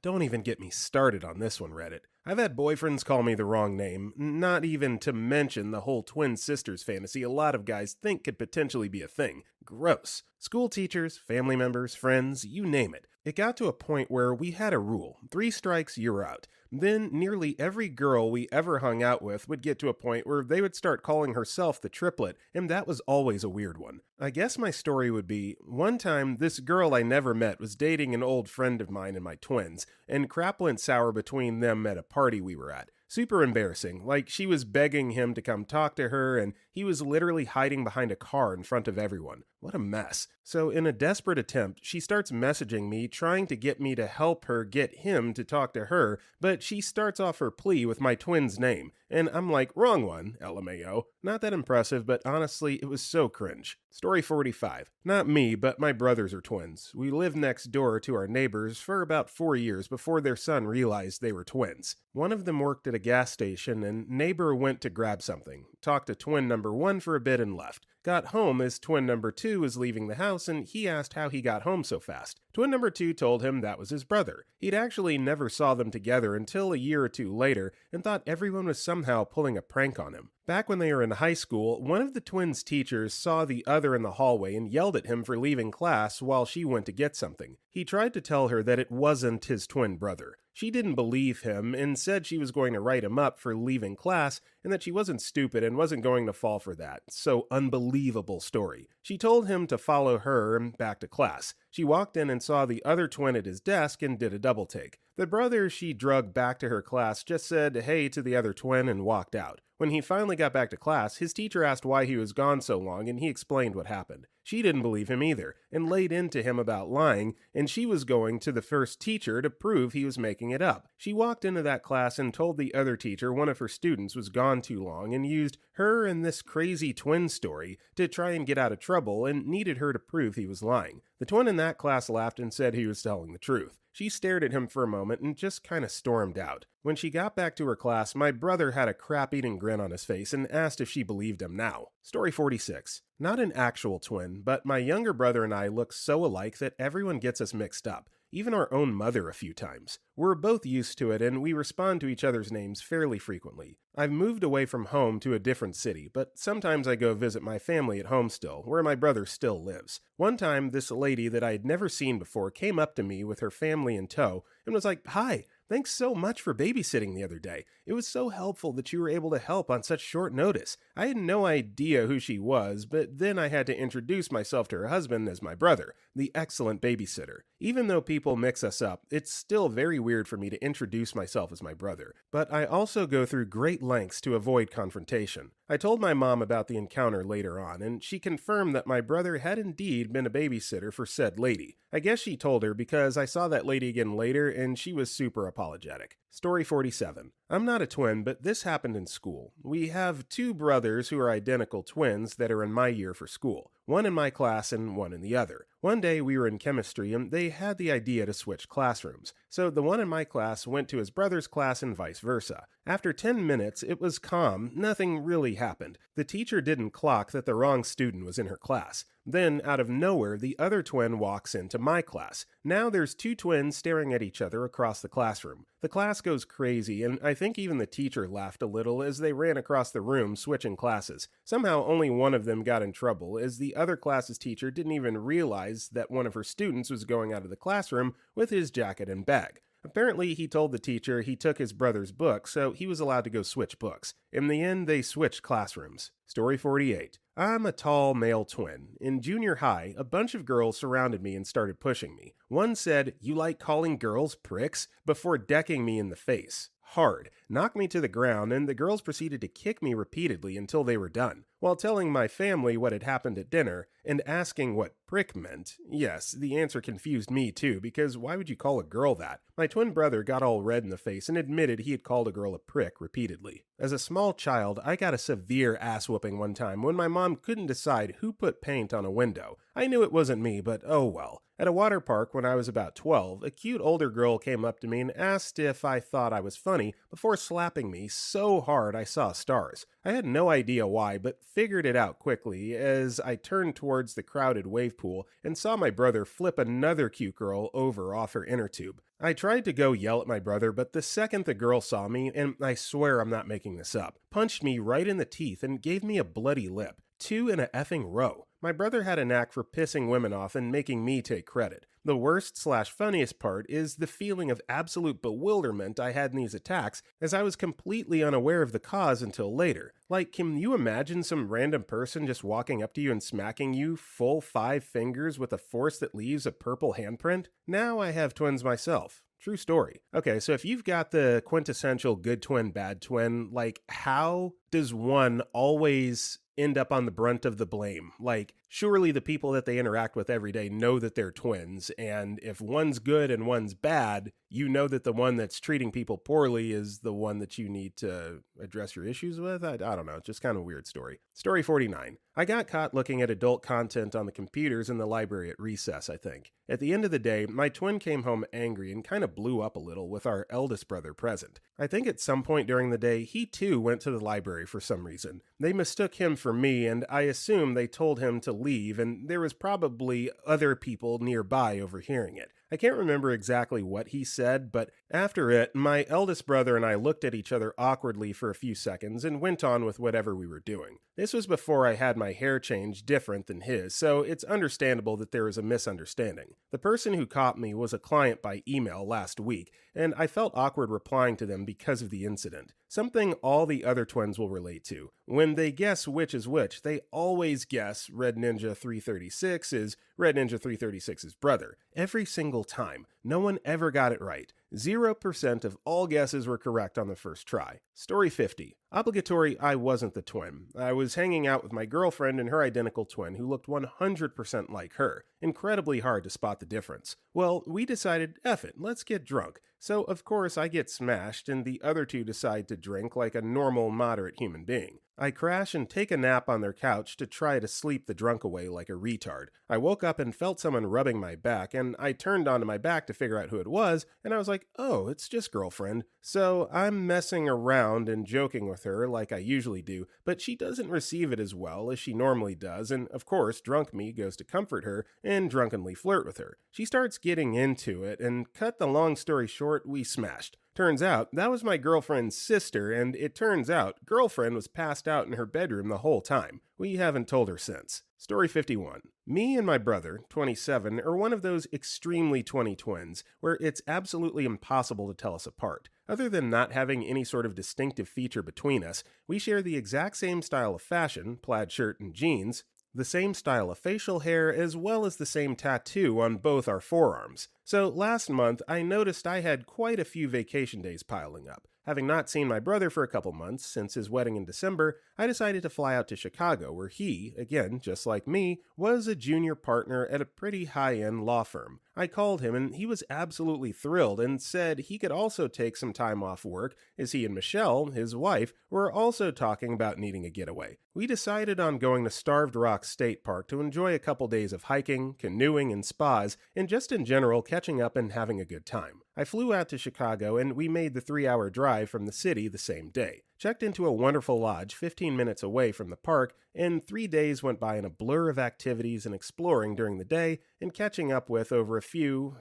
Don't even get me started on this one, Reddit. I've had boyfriends call me the wrong name, not even to mention the whole twin sisters fantasy a lot of guys think could potentially be a thing. Gross. School teachers, family members, friends, you name it. It got to a point where we had a rule. 3 strikes, you're out. Then nearly every girl we ever hung out with would get to a point where they would start calling herself the triplet, and that was always a weird one. I guess my story would be, one time this girl I never met was dating an old friend of mine and my twins, and crap went sour between them at a party we were at. Super embarrassing, like she was begging him to come talk to her and he was literally hiding behind a car in front of everyone. What a mess. So in a desperate attempt, she starts messaging me trying to get me to help her get him to talk to her, but she starts off her plea with my twin's name, and I'm like, wrong one, LMAO. Not that impressive, but honestly, it was so cringe. Story Story 45. Not me, but my brothers are twins. We lived next door to our neighbors for about 4 years before their son realized they were twins. One of them worked at a gas station, and neighbor went to grab something. Talked to twin number 1 for a bit and left. Got home as twin number 2 was leaving the house, and he asked how he got home so fast. Twin number 2 told him that was his brother. He'd actually never saw them together until a year or two later and thought everyone was somehow pulling a prank on him. Back when they were in high school, one of the twins' teachers saw the other in the hallway and yelled at him for leaving class while she went to get something. He tried to tell her that it wasn't his twin brother. She didn't believe him and said she was going to write him up for leaving class and that she wasn't stupid and wasn't going to fall for that. So unbelievable story. She told him to follow her and back to class. She walked in and saw the other twin at his desk and did a double take. The brother she drugged back to her class just said hey to the other twin and walked out. When he finally got back to class, his teacher asked why he was gone so long and he explained what happened. She didn't believe him either and laid into him about lying, and she was going to the first teacher to prove he was making it up. She walked into that class and told the other teacher one of her students was gone too long and used her and this crazy twin story to try and get out of trouble and needed her to prove he was lying. The twin in that class laughed and said he was telling the truth. She stared at him for a moment and just kind of stormed out. When she got back to her class, my brother had a crap-eating grin on his face and asked if she believed him now. Story 46. Not an actual twin, but my younger brother and I look so alike that everyone gets us mixed up. Even our own mother a few times. We're both used to it and we respond to each other's names fairly frequently. I've moved away from home to a different city, but sometimes I go visit my family at home still, where my brother still lives. One time, this lady that I had never seen before came up to me with her family in tow and was like, "Hi, thanks so much for babysitting the other day. It was so helpful that you were able to help on such short notice." I had no idea who she was, but then I had to introduce myself to her husband as my brother, the excellent babysitter. Even though people mix us up, it's still very weird for me to introduce myself as my brother. But I also go through great lengths to avoid confrontation. I told my mom about the encounter later on, and she confirmed that my brother had indeed been a babysitter for said lady. I guess she told her because I saw that lady again later and she was super apologetic. Story 47. I'm not a twin, but this happened in school. We have 2 brothers who are identical twins that are in my year for school. One in my class and one in the other. One day we were in chemistry and they had the idea to switch classrooms. So the one in my class went to his brother's class and vice versa. After 10 minutes, it was calm. Nothing really happened. The teacher didn't clock that the wrong student was in her class. Then, out of nowhere, the other twin walks into my class. Now there's 2 twins staring at each other across the classroom. The class goes crazy, and I think even the teacher laughed a little as they ran across the room switching classes. Somehow only one of them got in trouble, as the other class's teacher didn't even realize that one of her students was going out of the classroom with his jacket and bag. Apparently, he told the teacher he took his brother's book, so he was allowed to go switch books. In the end, they switched classrooms. Story 48. I'm a tall male twin. In junior high, a bunch of girls surrounded me and started pushing me. One said, "You like calling girls pricks?" before decking me in the face. Hard, knocked me to the ground, and the girls proceeded to kick me repeatedly until they were done. While telling my family what had happened at dinner, and asking what prick meant, yes, the answer confused me too, because why would you call a girl that? My twin brother got all red in the face and admitted he had called a girl a prick repeatedly. As a small child, I got a severe ass whooping one time when my mom couldn't decide who put paint on a window. I knew it wasn't me, but oh well. At a water park when I was about 12, a cute older girl came up to me and asked if I thought I was funny before slapping me so hard I saw stars. I had no idea why, but figured it out quickly as I turned towards the crowded wave pool and saw my brother flip another cute girl over off her inner tube. I tried to go yell at my brother, but the second the girl saw me, and I swear I'm not making this up, punched me right in the teeth and gave me a bloody lip. 2 in a effing row. My brother had a knack for pissing women off and making me take credit. The worst/funniest part is the feeling of absolute bewilderment I had in these attacks, as I was completely unaware of the cause until later. Like, can you imagine some random person just walking up to you and smacking you full 5 fingers with a force that leaves a purple handprint? Now I have twins myself. True story. Okay, so if you've got the quintessential good twin, bad twin, like, how does one always end up on the brunt of the blame? Like, Surely the people that they interact with every day know that they're twins, and if one's good and one's bad, you know that the one that's treating people poorly is the one that you need to address your issues with? I don't know, it's just kind of a weird story. Story 49. I got caught looking at adult content on the computers in the library at recess, I think. At the end of the day, my twin came home angry and kind of blew up a little with our eldest brother present. I think at some point during the day, he too went to the library for some reason. They mistook him for me, and I assume they told him to leave, and there was probably other people nearby overhearing it. I can't remember exactly what he said, but after it, my eldest brother and I looked at each other awkwardly for a few seconds and went on with whatever we were doing. This was before I had my hair changed different than his, so it's understandable that there was a misunderstanding. The person who caught me was a client by email last week, and I felt awkward replying to them because of the incident. Something all the other twins will relate to. When they guess which is which, they always guess Red Ninja 336 is Red Ninja 336's brother. Every single time. No one ever got it right. 0% of all guesses were correct on the first try. Story 50. Obligatory, I wasn't the twin. I was hanging out with my girlfriend and her identical twin who looked 100% like her. Incredibly hard to spot the difference. Well, we decided, F it, let's get drunk. So, of course, I get smashed and the other two decide to drink like a normal, moderate human being. I crash and take a nap on their couch to try to sleep the drunk away like a retard. I woke up and felt someone rubbing my back, and I turned onto my back to figure out who it was, and I was like, oh, it's just girlfriend. So I'm messing around and joking with her like I usually do, but she doesn't receive it as well as she normally does, and of course, drunk me goes to comfort her and drunkenly flirt with her. She starts getting into it, and cut the long story short, we smashed. Turns out, that was my girlfriend's sister, and it turns out, girlfriend was passed out in her bedroom the whole time. We haven't told her since. Story 51. Me and my brother, 27, are one of those extremely 20 twins where it's absolutely impossible to tell us apart. Other than not having any sort of distinctive feature between us, we share the exact same style of fashion, plaid shirt and jeans, the same style of facial hair, as well as the same tattoo on both our forearms. So last month, I noticed I had quite a few vacation days piling up. Having not seen my brother for a couple months since his wedding in December, I decided to fly out to Chicago where he, again, just like me, was a junior partner at a pretty high-end law firm. I called him and he was absolutely thrilled and said he could also take some time off work as he and Michelle, his wife, were also talking about needing a getaway. We decided on going to Starved Rock State Park to enjoy a couple days of hiking, canoeing, and spas, and just in general catching up and having a good time. I flew out to Chicago and we made the 3-hour drive from the city the same day. Checked into a wonderful lodge 15 minutes away from the park, and 3 days went by in a blur of activities and exploring during the day and catching up with over a few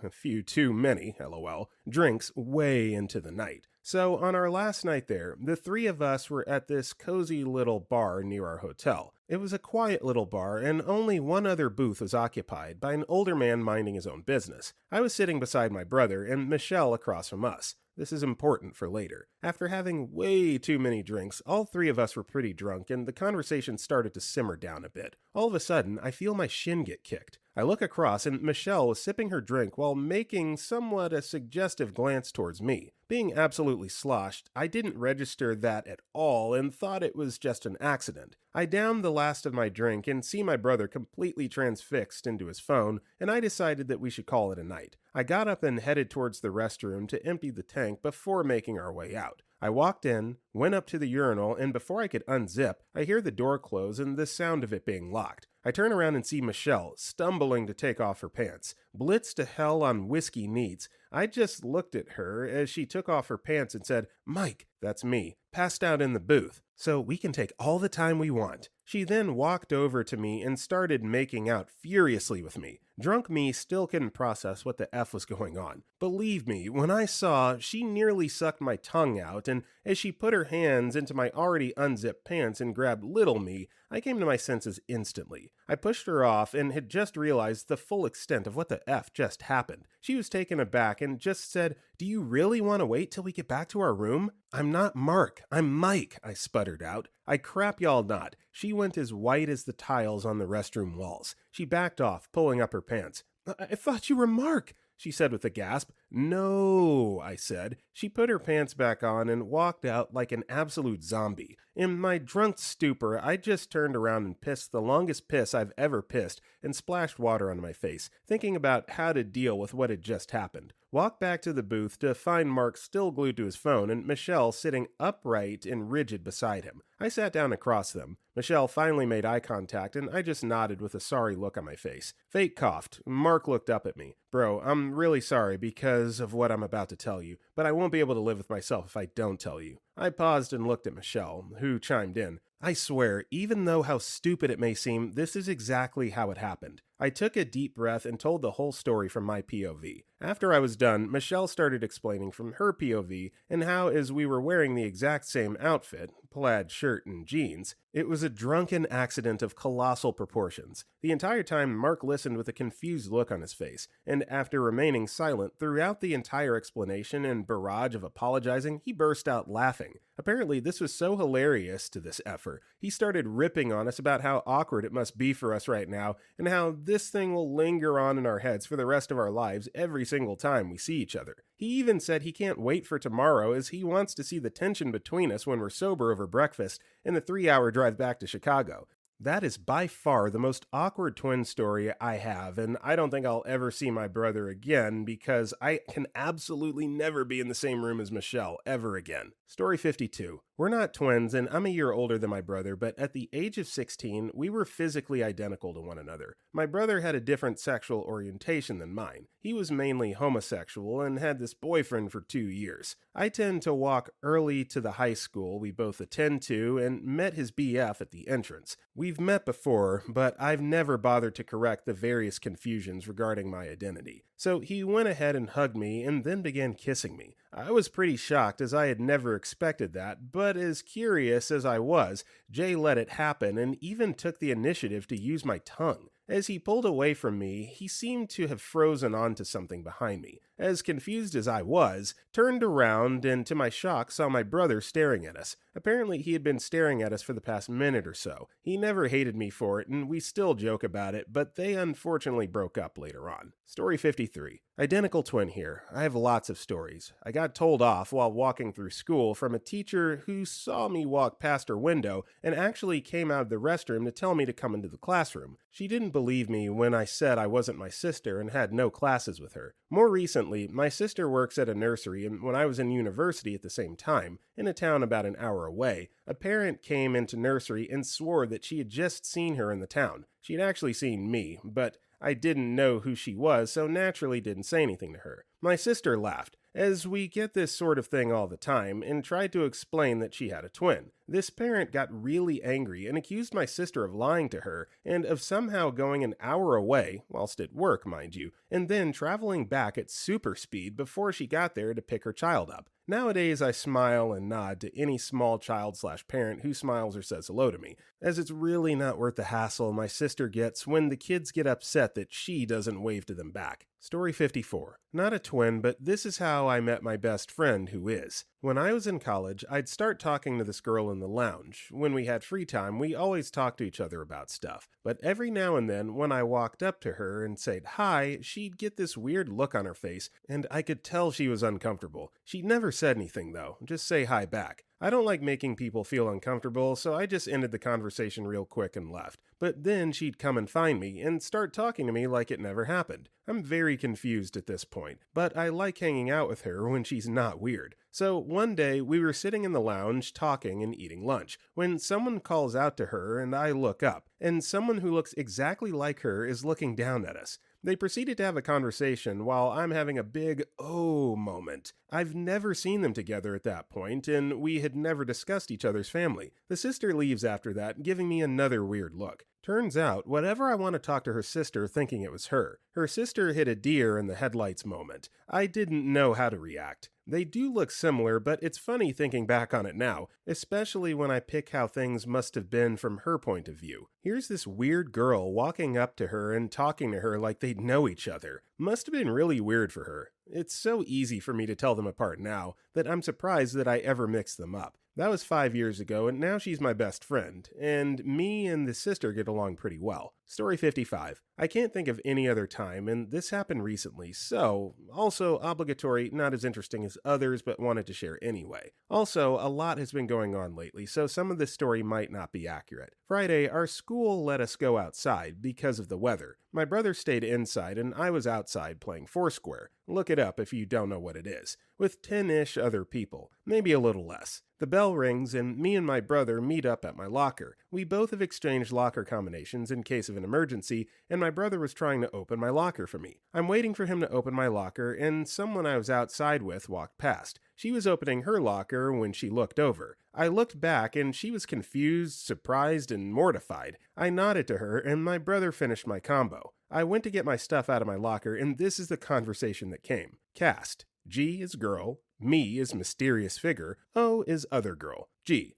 too many, lol, drinks way into the night. So on our last night there, the three of us were at this cozy little bar near our hotel. It was a quiet little bar, and only one other booth was occupied by an older man minding his own business. I was sitting beside my brother, and Michelle across from us. This is important for later. After having way too many drinks, all three of us were pretty drunk, and the conversation started to simmer down a bit. All of a sudden, I feel my shin get kicked. I look across, and Michelle was sipping her drink while making somewhat a suggestive glance towards me. Being absolutely sloshed, I didn't register that at all and thought it was just an accident. I downed the last of my drink and see my brother completely transfixed into his phone, and I decided that we should call it a night. I got up and headed towards the restroom to empty the tank before making our way out. I walked in, went up to the urinal, and before I could unzip, I hear the door close and the sound of it being locked. I turn around and see Michelle, stumbling to take off her pants. Blitzed to hell on whiskey neats, I just looked at her as she took off her pants and said, "Mike," that's me, passed out in the booth, so we can take all the time we want. She then walked over to me and started making out furiously with me. Drunk me still couldn't process what the F was going on. Believe me, when I saw, she nearly sucked my tongue out, and as she put her hands into my already unzipped pants and grabbed little me, I came to my senses instantly. I pushed her off and had just realized the full extent of what the F just happened. She was taken aback and just said, "Do you really want to wait till we get back to our room?" "I'm not Mark, I'm Mike," I sputtered out. "I crap y'all not." She went as white as the tiles on the restroom walls. She backed off, pulling up her pants. I thought you were Mark," she said with a gasp. "No," I said. She put her pants back on and walked out like an absolute zombie. In my drunk stupor, I just turned around and pissed the longest piss I've ever pissed and splashed water on my face, thinking about how to deal with what had just happened. Walked back to the booth to find Mark still glued to his phone and Michelle sitting upright and rigid beside him. I sat down across them. Michelle finally made eye contact and I just nodded with a sorry look on my face. Fate coughed. Mark looked up at me. "Bro, I'm really sorry because of what I'm about to tell you, but I won't be able to live with myself if I don't tell you." I paused and looked at Michelle, who chimed in. "I swear, even though how stupid it may seem, this is exactly how it happened." I took a deep breath and told the whole story from my POV. After I was done, Michelle started explaining from her POV and how, as we were wearing the exact same outfit, plaid shirt and jeans, it was a drunken accident of colossal proportions. The entire time, Mark listened with a confused look on his face, and after remaining silent throughout the entire explanation and barrage of apologizing, he burst out laughing. Apparently, this was so hilarious to this effer. He started ripping on us about how awkward it must be for us right now, and how this thing will linger on in our heads for the rest of our lives every single time we see each other. He even said he can't wait for tomorrow as he wants to see the tension between us when we're sober over breakfast and the 3-hour drive back to Chicago. That is by far the most awkward twin story I have, and I don't think I'll ever see my brother again because I can absolutely never be in the same room as Michelle ever again. Story 52. We're not twins, and I'm a year older than my brother, but at the age of 16, we were physically identical to one another. My brother had a different sexual orientation than mine. He was mainly homosexual and had this boyfriend for 2 years. I tend to walk early to the high school we both attend to and met his BF at the entrance. We've met before, but I've never bothered to correct the various confusions regarding my identity. So he went ahead and hugged me and then began kissing me. I was pretty shocked as I had never expected that, but as curious as I was, Jay let it happen and even took the initiative to use my tongue. As he pulled away from me, he seemed to have frozen onto something behind me. As confused as I was, turned around and to my shock saw my brother staring at us. Apparently he had been staring at us for the past minute or so. He never hated me for it and we still joke about it, but they unfortunately broke up later on. Story 53. Identical twin here. I have lots of stories. I got told off while walking through school from a teacher who saw me walk past her window and actually came out of the restroom to tell me to come into the classroom. She didn't believe me when I said I wasn't my sister and had no classes with her. More recently, my sister works at a nursery, and when I was in university at the same time, in a town about an hour away, a parent came into nursery and swore that she had just seen her in the town. She had actually seen me, but I didn't know who she was, so naturally didn't say anything to her. My sister laughed, as we get this sort of thing all the time, and tried to explain that she had a twin. This parent got really angry and accused my sister of lying to her, and of somehow going an hour away, whilst at work, mind you, and then traveling back at super speed before she got there to pick her child up. Nowadays, I smile and nod to any small child/parent who smiles or says hello to me, as it's really not worth the hassle my sister gets when the kids get upset that she doesn't wave to them back. Story 54. Not a twin, but this is how I met my best friend who is. When I was in college, I'd start talking to this girl in the lounge. When we had free time, we always talked to each other about stuff. But every now and then, when I walked up to her and said hi, she'd get this weird look on her face, and I could tell she was uncomfortable. She never said anything though, just say hi back. I don't like making people feel uncomfortable, so I just ended the conversation real quick and left. But then she'd come and find me and start talking to me like it never happened. I'm very confused at this point, but I like hanging out with her when she's not weird. So one day we were sitting in the lounge talking and eating lunch when someone calls out to her and I look up, and someone who looks exactly like her is looking down at us. They proceeded to have a conversation while I'm having a big oh moment. I've never seen them together at that point, and we had never discussed each other's family. The sister leaves after that, giving me another weird look. Turns out, whatever I want to talk to her sister thinking it was her. Her sister hit a deer in the headlights moment. I didn't know how to react. They do look similar, but it's funny thinking back on it now, especially when I pick how things must have been from her point of view. Here's this weird girl walking up to her and talking to her like they'd know each other. Must have been really weird for her. It's so easy for me to tell them apart now that I'm surprised that I ever mixed them up. That was 5 years ago, and now she's my best friend, and me and the sister get along pretty well. Story 55. I can't think of any other time, and this happened recently, so also obligatory, not as interesting as others, but wanted to share anyway. Also, a lot has been going on lately, so some of this story might not be accurate. Friday, our school let us go outside because of the weather. My brother stayed inside, and I was outside playing Foursquare. Look it up if you don't know what it is. With 10-ish other people, maybe a little less. The bell rings, and me and my brother meet up at my locker. We both have exchanged locker combinations in case of an emergency, and my brother was trying to open my locker for me. I'm waiting for him to open my locker, and someone I was outside with walked past. She was opening her locker when she looked over. I looked back, and she was confused, surprised, and mortified. I nodded to her, and my brother finished my combo. I went to get my stuff out of my locker, and this is the conversation that came. Cast. G is girl. Me is mysterious figure. O is other girl. G.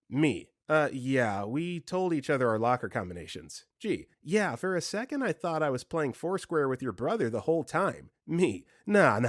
Me. Yeah, we told each other our locker combinations. G. Yeah, for a second I thought I was playing Foursquare with your brother the whole time. Me. Nah.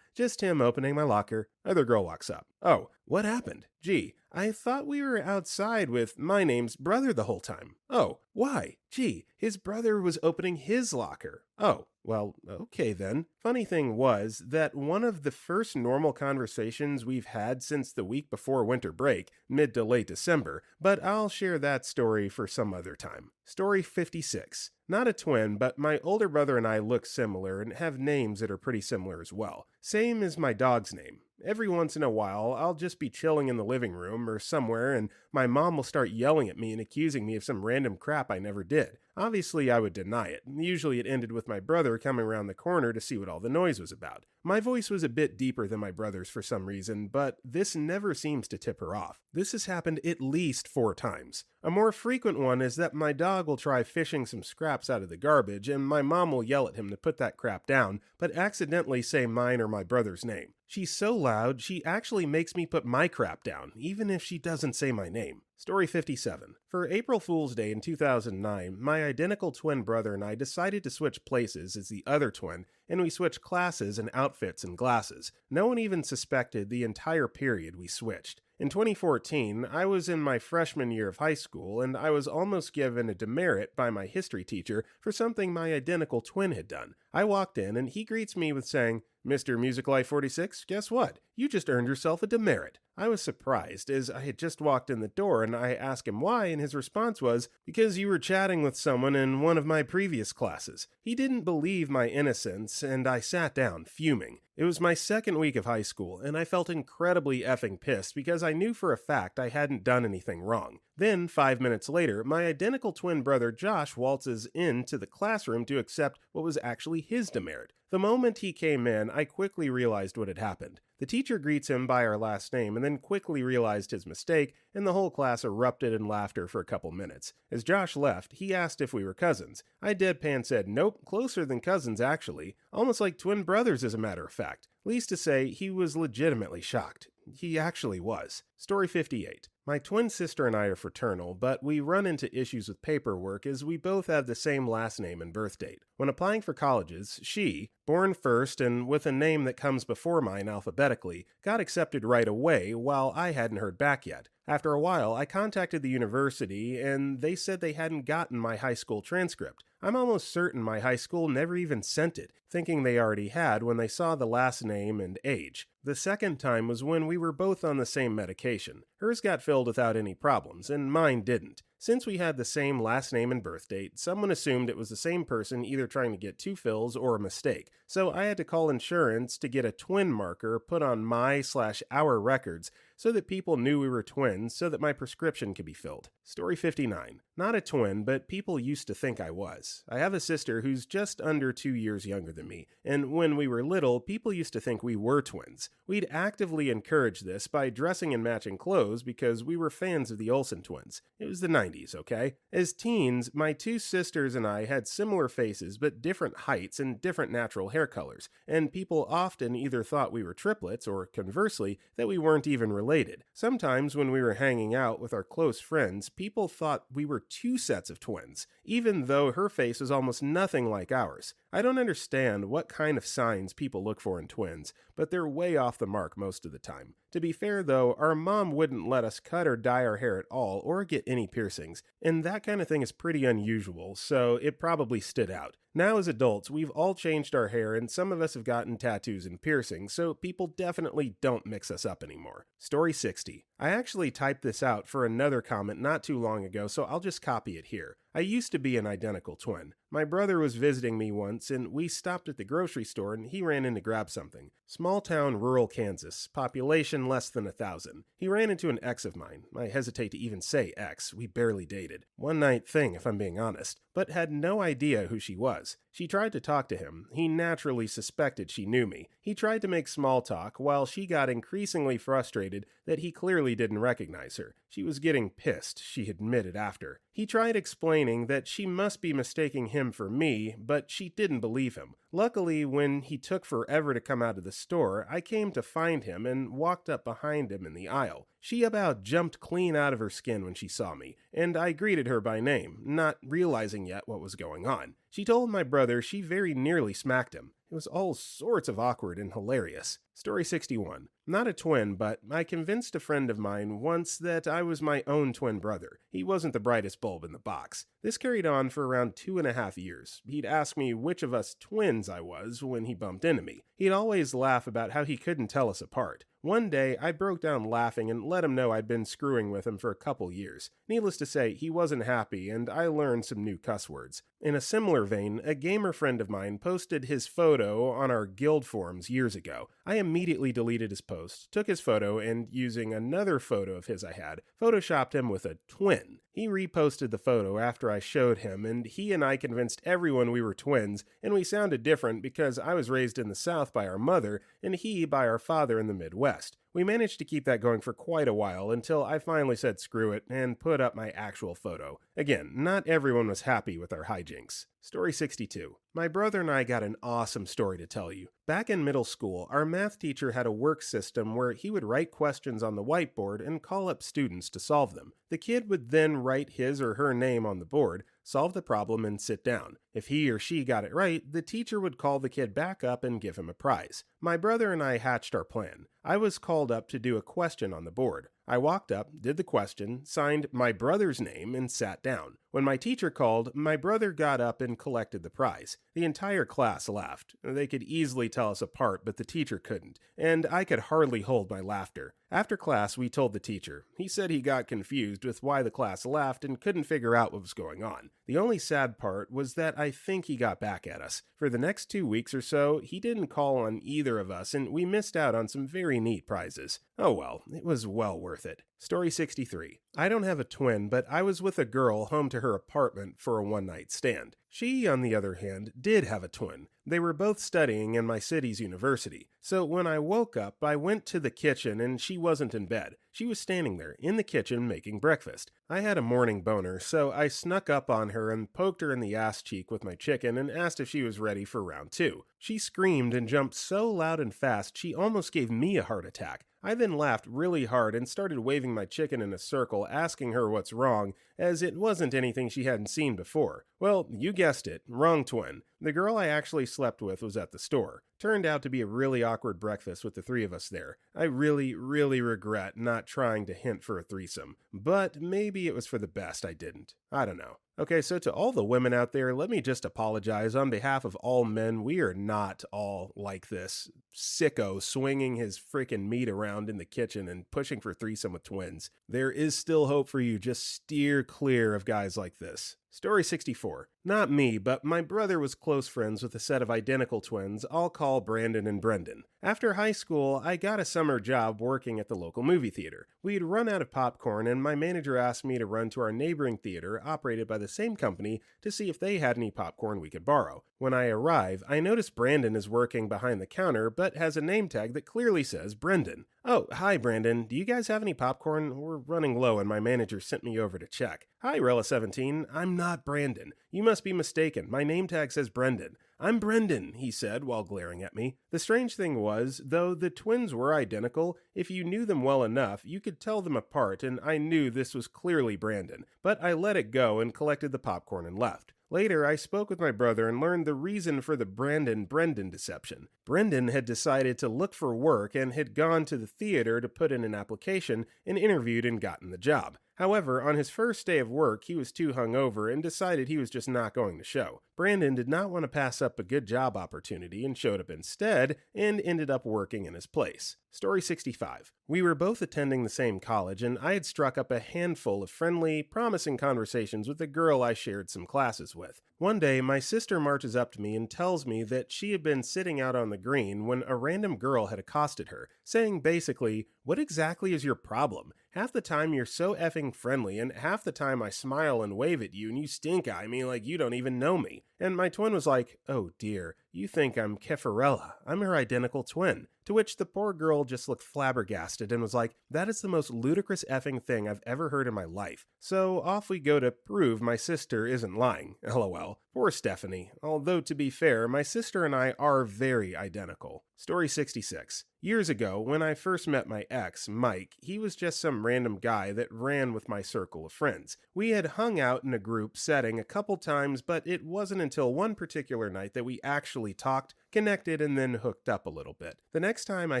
Just him opening my locker. Other girl walks up. Oh, what happened? G. I thought we were outside with my name's brother the whole time. Oh, why? G. His brother was opening his locker. Oh, well, okay then. Funny thing was that one of the first normal conversations we've had since the week before winter break, mid to late December, but I'll share that story for some other time. Story 56. Not a twin, but my older brother and I look similar and have names that are pretty similar as well. Same as my dog's name. Every once in a while, I'll just be chilling in the living room or somewhere, and my mom will start yelling at me and accusing me of some random crap I never did. Obviously, I would deny it. Usually it ended with my brother coming around the corner to see what all the noise was about. My voice was a bit deeper than my brother's for some reason, but this never seems to tip her off. This has happened at least 4 times. A more frequent one is that my dog will try fishing some scraps out of the garbage, and my mom will yell at him to put that crap down, but accidentally say mine or my brother's name. She's so loud, she actually makes me put my crap down, even if she doesn't say my name. Story 57. For April Fool's Day in 2009, my identical twin brother and I decided to switch places as the other twin, and we switched classes and outfits and glasses. No one even suspected the entire period we switched. In 2014, I was in my freshman year of high school, and I was almost given a demerit by my history teacher for something my identical twin had done. I walked in, and he greets me with saying, "Mr. Music Life 46, guess what? You just earned yourself a demerit." I was surprised, as I had just walked in the door, and I asked him why, and his response was, "Because you were chatting with someone in one of my previous classes." He didn't believe my innocence, and I sat down, fuming. It was my second week of high school, and I felt incredibly effing pissed because I knew for a fact I hadn't done anything wrong. Then, 5 minutes later, my identical twin brother Josh waltzes into the classroom to accept what was actually his demerit. The moment he came in, I quickly realized what had happened. The teacher greets him by our last name and then quickly realized his mistake, and the whole class erupted in laughter for a couple minutes. As Josh left, he asked if we were cousins. I deadpan said, "Nope, closer than cousins actually. Almost like twin brothers as a matter of fact." Least to say, he was legitimately shocked. He actually was. Story 58. My twin sister and I are fraternal, but we run into issues with paperwork as we both have the same last name and birth date. When applying for colleges, she, born first and with a name that comes before mine alphabetically, got accepted right away while I hadn't heard back yet. After a while, I contacted the university and they said they hadn't gotten my high school transcript. I'm almost certain my high school never even sent it, thinking they already had when they saw the last name and age. The second time was when we were both on the same medication. Hers got filled without any problems, and mine didn't. Since we had the same last name and birth date, someone assumed it was the same person either trying to get 2 fills or a mistake. So I had to call insurance to get a twin marker put on my/our records so that people knew we were twins so that my prescription could be filled. Story 59. Not a twin, but people used to think I was. I have a sister who's just under 2 years younger than me, and when we were little, people used to think we were twins. We'd actively encourage this by dressing in matching clothes because we were fans of the Olsen twins. It was the 90s, okay? As teens, my 2 sisters and I had similar faces but different heights and different natural hair colors, and people often either thought we were triplets or, conversely, that we weren't even related. related. Sometimes when we were hanging out with our close friends, people thought we were two sets of twins, even though her face was almost nothing like ours. I don't understand what kind of signs people look for in twins, but they're way off the mark most of the time. To be fair though, our mom wouldn't let us cut or dye our hair at all or get any piercings, and that kind of thing is pretty unusual, so it probably stood out. Now as adults, we've all changed our hair and some of us have gotten tattoos and piercings, so people definitely don't mix us up anymore. Story 60. I actually typed this out for another comment not too long ago, so I'll just copy it here. I used to be an identical twin. My brother was visiting me once and we stopped at the grocery store and he ran in to grab something. Small town, rural Kansas, population less than 1,000. He ran into an ex of mine. I hesitate to even say ex, we barely dated. One night thing if I'm being honest, but had no idea who she was. She tried to talk to him. He naturally suspected she knew me. He tried to make small talk while she got increasingly frustrated that he clearly didn't recognize her. She was getting pissed, she admitted after. He tried explaining that she must be mistaking him for me, but she didn't believe him. Luckily, when he took forever to come out of the store, I came to find him and walked up behind him in the aisle. She about jumped clean out of her skin when she saw me, and I greeted her by name, not realizing yet what was going on. She told my brother she very nearly smacked him. It was all sorts of awkward and hilarious. Story 61. Not a twin, but I convinced a friend of mine once that I was my own twin brother. He wasn't the brightest bulb in the box. This carried on for around 2.5 years. He'd ask me which of us twins I was when he bumped into me. He'd always laugh about how he couldn't tell us apart. One day, I broke down laughing and let him know I'd been screwing with him for a couple years. Needless to say, he wasn't happy, and I learned some new cuss words. In a similar vein, a gamer friend of mine posted his photo on our guild forums years ago. I immediately deleted his post, took his photo, and using another photo of his I had, photoshopped him with a twin. He reposted the photo after I showed him, and he and I convinced everyone we were twins, and we sounded different because I was raised in the South by our mother, and he by our father in the Midwest. We managed to keep that going for quite a while until I finally said screw it and put up my actual photo. Again, not everyone was happy with our hijinks. Story 62. My brother and I got an awesome story to tell you. Back in middle school, our math teacher had a work system where he would write questions on the whiteboard and call up students to solve them. The kid would then write his or her name on the board, solve the problem, and sit down. If he or she got it right, the teacher would call the kid back up and give him a prize. My brother and I hatched our plan. I was called up to do a question on the board. I walked up, did the question, signed my brother's name, and sat down. When my teacher called, my brother got up and collected the prize. The entire class laughed. They could easily tell us apart, but the teacher couldn't, and I could hardly hold my laughter. After class, we told the teacher. He said he got confused with why the class laughed and couldn't figure out what was going on. The only sad part was that I think he got back at us. For the next 2 weeks or so, he didn't call on either of us, and we missed out on some very neat prizes. Oh well, it was well worth it. Story 63. I don't have a twin, but I was with a girl home to her apartment for a one-night stand. She, on the other hand, did have a twin. They were both studying in my city's university. So when I woke up, I went to the kitchen and she wasn't in bed. She was standing there in the kitchen making breakfast. I had a morning boner, so I snuck up on her and poked her in the ass cheek with my chicken and asked if she was ready for round 2. She screamed and jumped so loud and fast she almost gave me a heart attack. I then laughed really hard and started waving my chicken in a circle, asking her what's wrong, as it wasn't anything she hadn't seen before. Well, you guessed it, wrong twin. The girl I actually slept with was at the store. Turned out to be a really awkward breakfast with the three of us there. I really regret not trying to hint for a threesome, but maybe it was for the best I didn't. I don't know. Okay, so to all the women out there, let me just apologize on behalf of all men. We are not all like this sicko swinging his freaking meat around in the kitchen and pushing for threesome with twins. There is still hope for you. Just steer clear of guys like this. Story 64. Not me, but my brother was close friends with a set of identical twins I'll call Brandon and Brendan. After high school, I got a summer job working at the local movie theater. We'd run out of popcorn, and my manager asked me to run to our neighboring theater, operated by the same company, to see if they had any popcorn we could borrow. When I arrive, I notice Brandon is working behind the counter, but has a name tag that clearly says Brendan. Oh, hi Brandon, do you guys have any popcorn? We're running low and my manager sent me over to check. Hi Rella17, I'm not Brandon. You must be mistaken, my name tag says Brendan. I'm Brendan, he said while glaring at me. The strange thing was, though the twins were identical, if you knew them well enough, you could tell them apart, and I knew this was clearly Brandon, but I let it go and collected the popcorn and left. Later, I spoke with my brother and learned the reason for the Brandon-Brendan deception. Brendan had decided to look for work and had gone to the theater to put in an application and interviewed and gotten the job. However, on his first day of work, he was too hungover and decided he was just not going to show. Brandon did not want to pass up a good job opportunity and showed up instead and ended up working in his place. Story 65. We were both attending the same college, and I had struck up a handful of friendly, promising conversations with a girl I shared some classes with. One day, my sister marches up to me and tells me that she had been sitting out on the green when a random girl had accosted her, saying basically, "What exactly is your problem? Half the time you're so effing friendly, and half the time I smile and wave at you and you stink-eye me like you don't even know me." And my twin was like, "Oh dear, you think I'm Kefarella. I'm her identical twin." To which the poor girl just looked flabbergasted and was like, "That is the most ludicrous effing thing I've ever heard in my life." So off we go to prove my sister isn't lying. LOL. Poor Stephanie. Although to be fair, my sister and I are very identical. Story 66. Years ago, when I first met my ex, Mike, he was just some random guy that ran with my circle of friends. We had hung out in a group setting a couple times, but it wasn't until one particular night that we actually talked, connected, and then hooked up a little bit. The next time I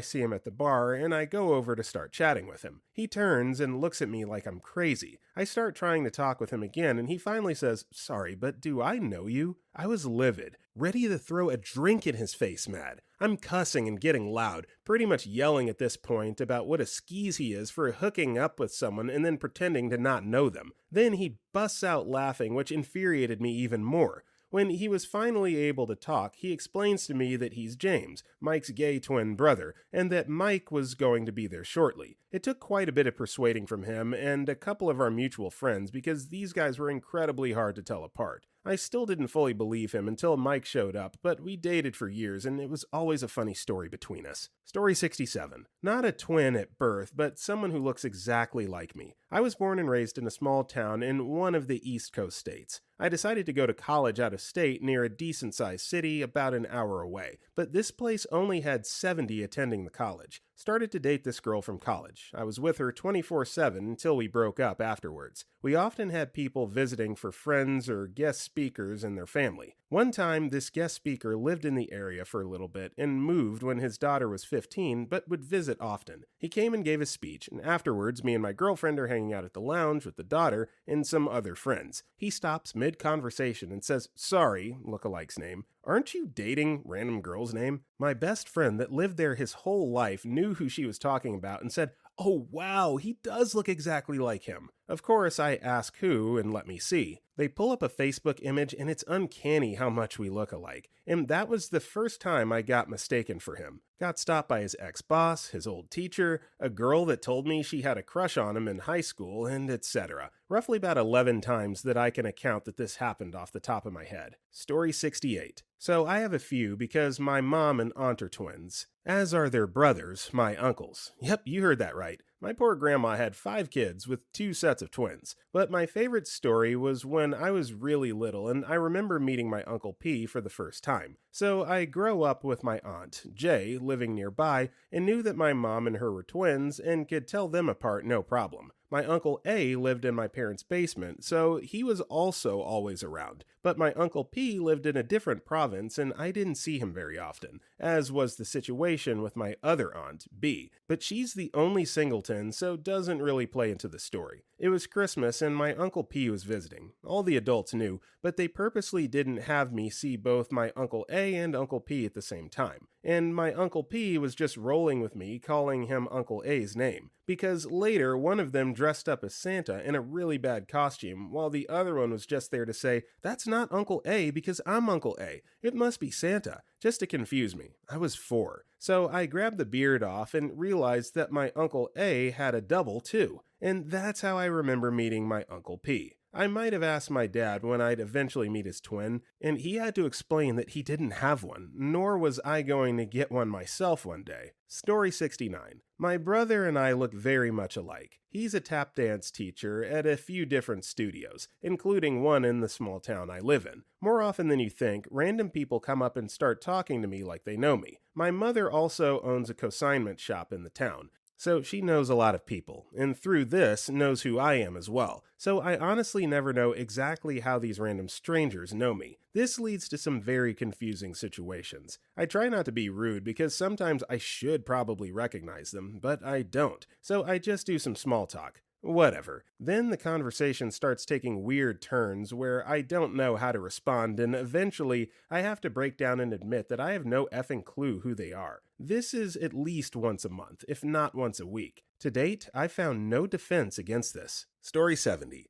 see him at the bar and I go over to start chatting with him, he turns and looks at me like I'm crazy. I start trying to talk with him again and he finally says, "Sorry, but do I know you?" I was livid, ready to throw a drink in his face mad. I'm cussing and getting loud, pretty much yelling at this point about what a skis he is for hooking up with someone and then pretending to not know them. Then he busts out laughing, which infuriated me even more. When he was finally able to talk, he explains to me that he's James, Mike's gay twin brother, and that Mike was going to be there shortly. It took quite a bit of persuading from him and a couple of our mutual friends because these guys were incredibly hard to tell apart. I still didn't fully believe him until Mike showed up, but we dated for years and it was always a funny story between us. Story 67. Not a twin at birth, but someone who looks exactly like me. I was born and raised in a small town in one of the East Coast states. I decided to go to college out of state near a decent-sized city about an hour away, but this place only had 70 attending the college. Started to date this girl from college. I was with her 24/7 until we broke up afterwards. We often had people visiting for friends or guest speakers and their family. One time, this guest speaker lived in the area for a little bit and moved when his daughter was 15, but would visit often. He came and gave a speech, and afterwards, me and my girlfriend are hanging out at the lounge with the daughter and some other friends. He stops mid-conversation and says, "Sorry," Lookalike's name, "aren't you dating random girl's name?" My best friend that lived there his whole life knew who she was talking about and said, "Oh wow, he does look exactly like him." Of course, I ask who and let me see. They pull up a Facebook image and it's uncanny how much we look alike. And that was the first time I got mistaken for him. Got stopped by his ex-boss, his old teacher, a girl that told me she had a crush on him in high school, and etc. Roughly about 11 times that I can account that this happened off the top of my head. Story 68. So I have a few because my mom and aunt are twins, as are their brothers, my uncles. Yep, you heard that right. My poor grandma had 5 kids with 2 sets of twins. But my favorite story was when I was really little and I remember meeting my Uncle P for the first time. So I grew up with my aunt, Jay, living nearby and knew that my mom and her were twins and could tell them apart no problem. My Uncle A lived in my parents' basement, so he was also always around. But my Uncle P lived in a different province and I didn't see him very often, as was the situation with my other aunt, B. But she's the only singleton, so doesn't really play into the story. It was Christmas and my Uncle P was visiting. All the adults knew, but they purposely didn't have me see both my Uncle A and Uncle P at the same time. And my Uncle P was just rolling with me, calling him Uncle A's name. Because later, one of them dressed up as Santa in a really bad costume, while the other one was just there to say, "That's not Uncle A because I'm Uncle A. It must be Santa," just to confuse me. I was 4. So I grabbed the beard off and realized that my Uncle A had a double too. And that's how I remember meeting my Uncle P. I might have asked my dad when I'd eventually meet his twin, and he had to explain that he didn't have one, nor was I going to get one myself one day. Story 69. My brother and I look very much alike. He's a tap dance teacher at a few different studios, including one in the small town I live in. More often than you think, random people come up and start talking to me like they know me. My mother also owns a consignment shop in the town, so she knows a lot of people, and through this knows who I am as well. So I honestly never know exactly how these random strangers know me. This leads to some very confusing situations. I try not to be rude because sometimes I should probably recognize them, but I don't. So I just do some small talk. Whatever. Then the conversation starts taking weird turns where I don't know how to respond, and eventually I have to break down and admit that I have no effing clue who they are. This is at least once a month, if not once a week. To date, I found no defense against this. Story 70.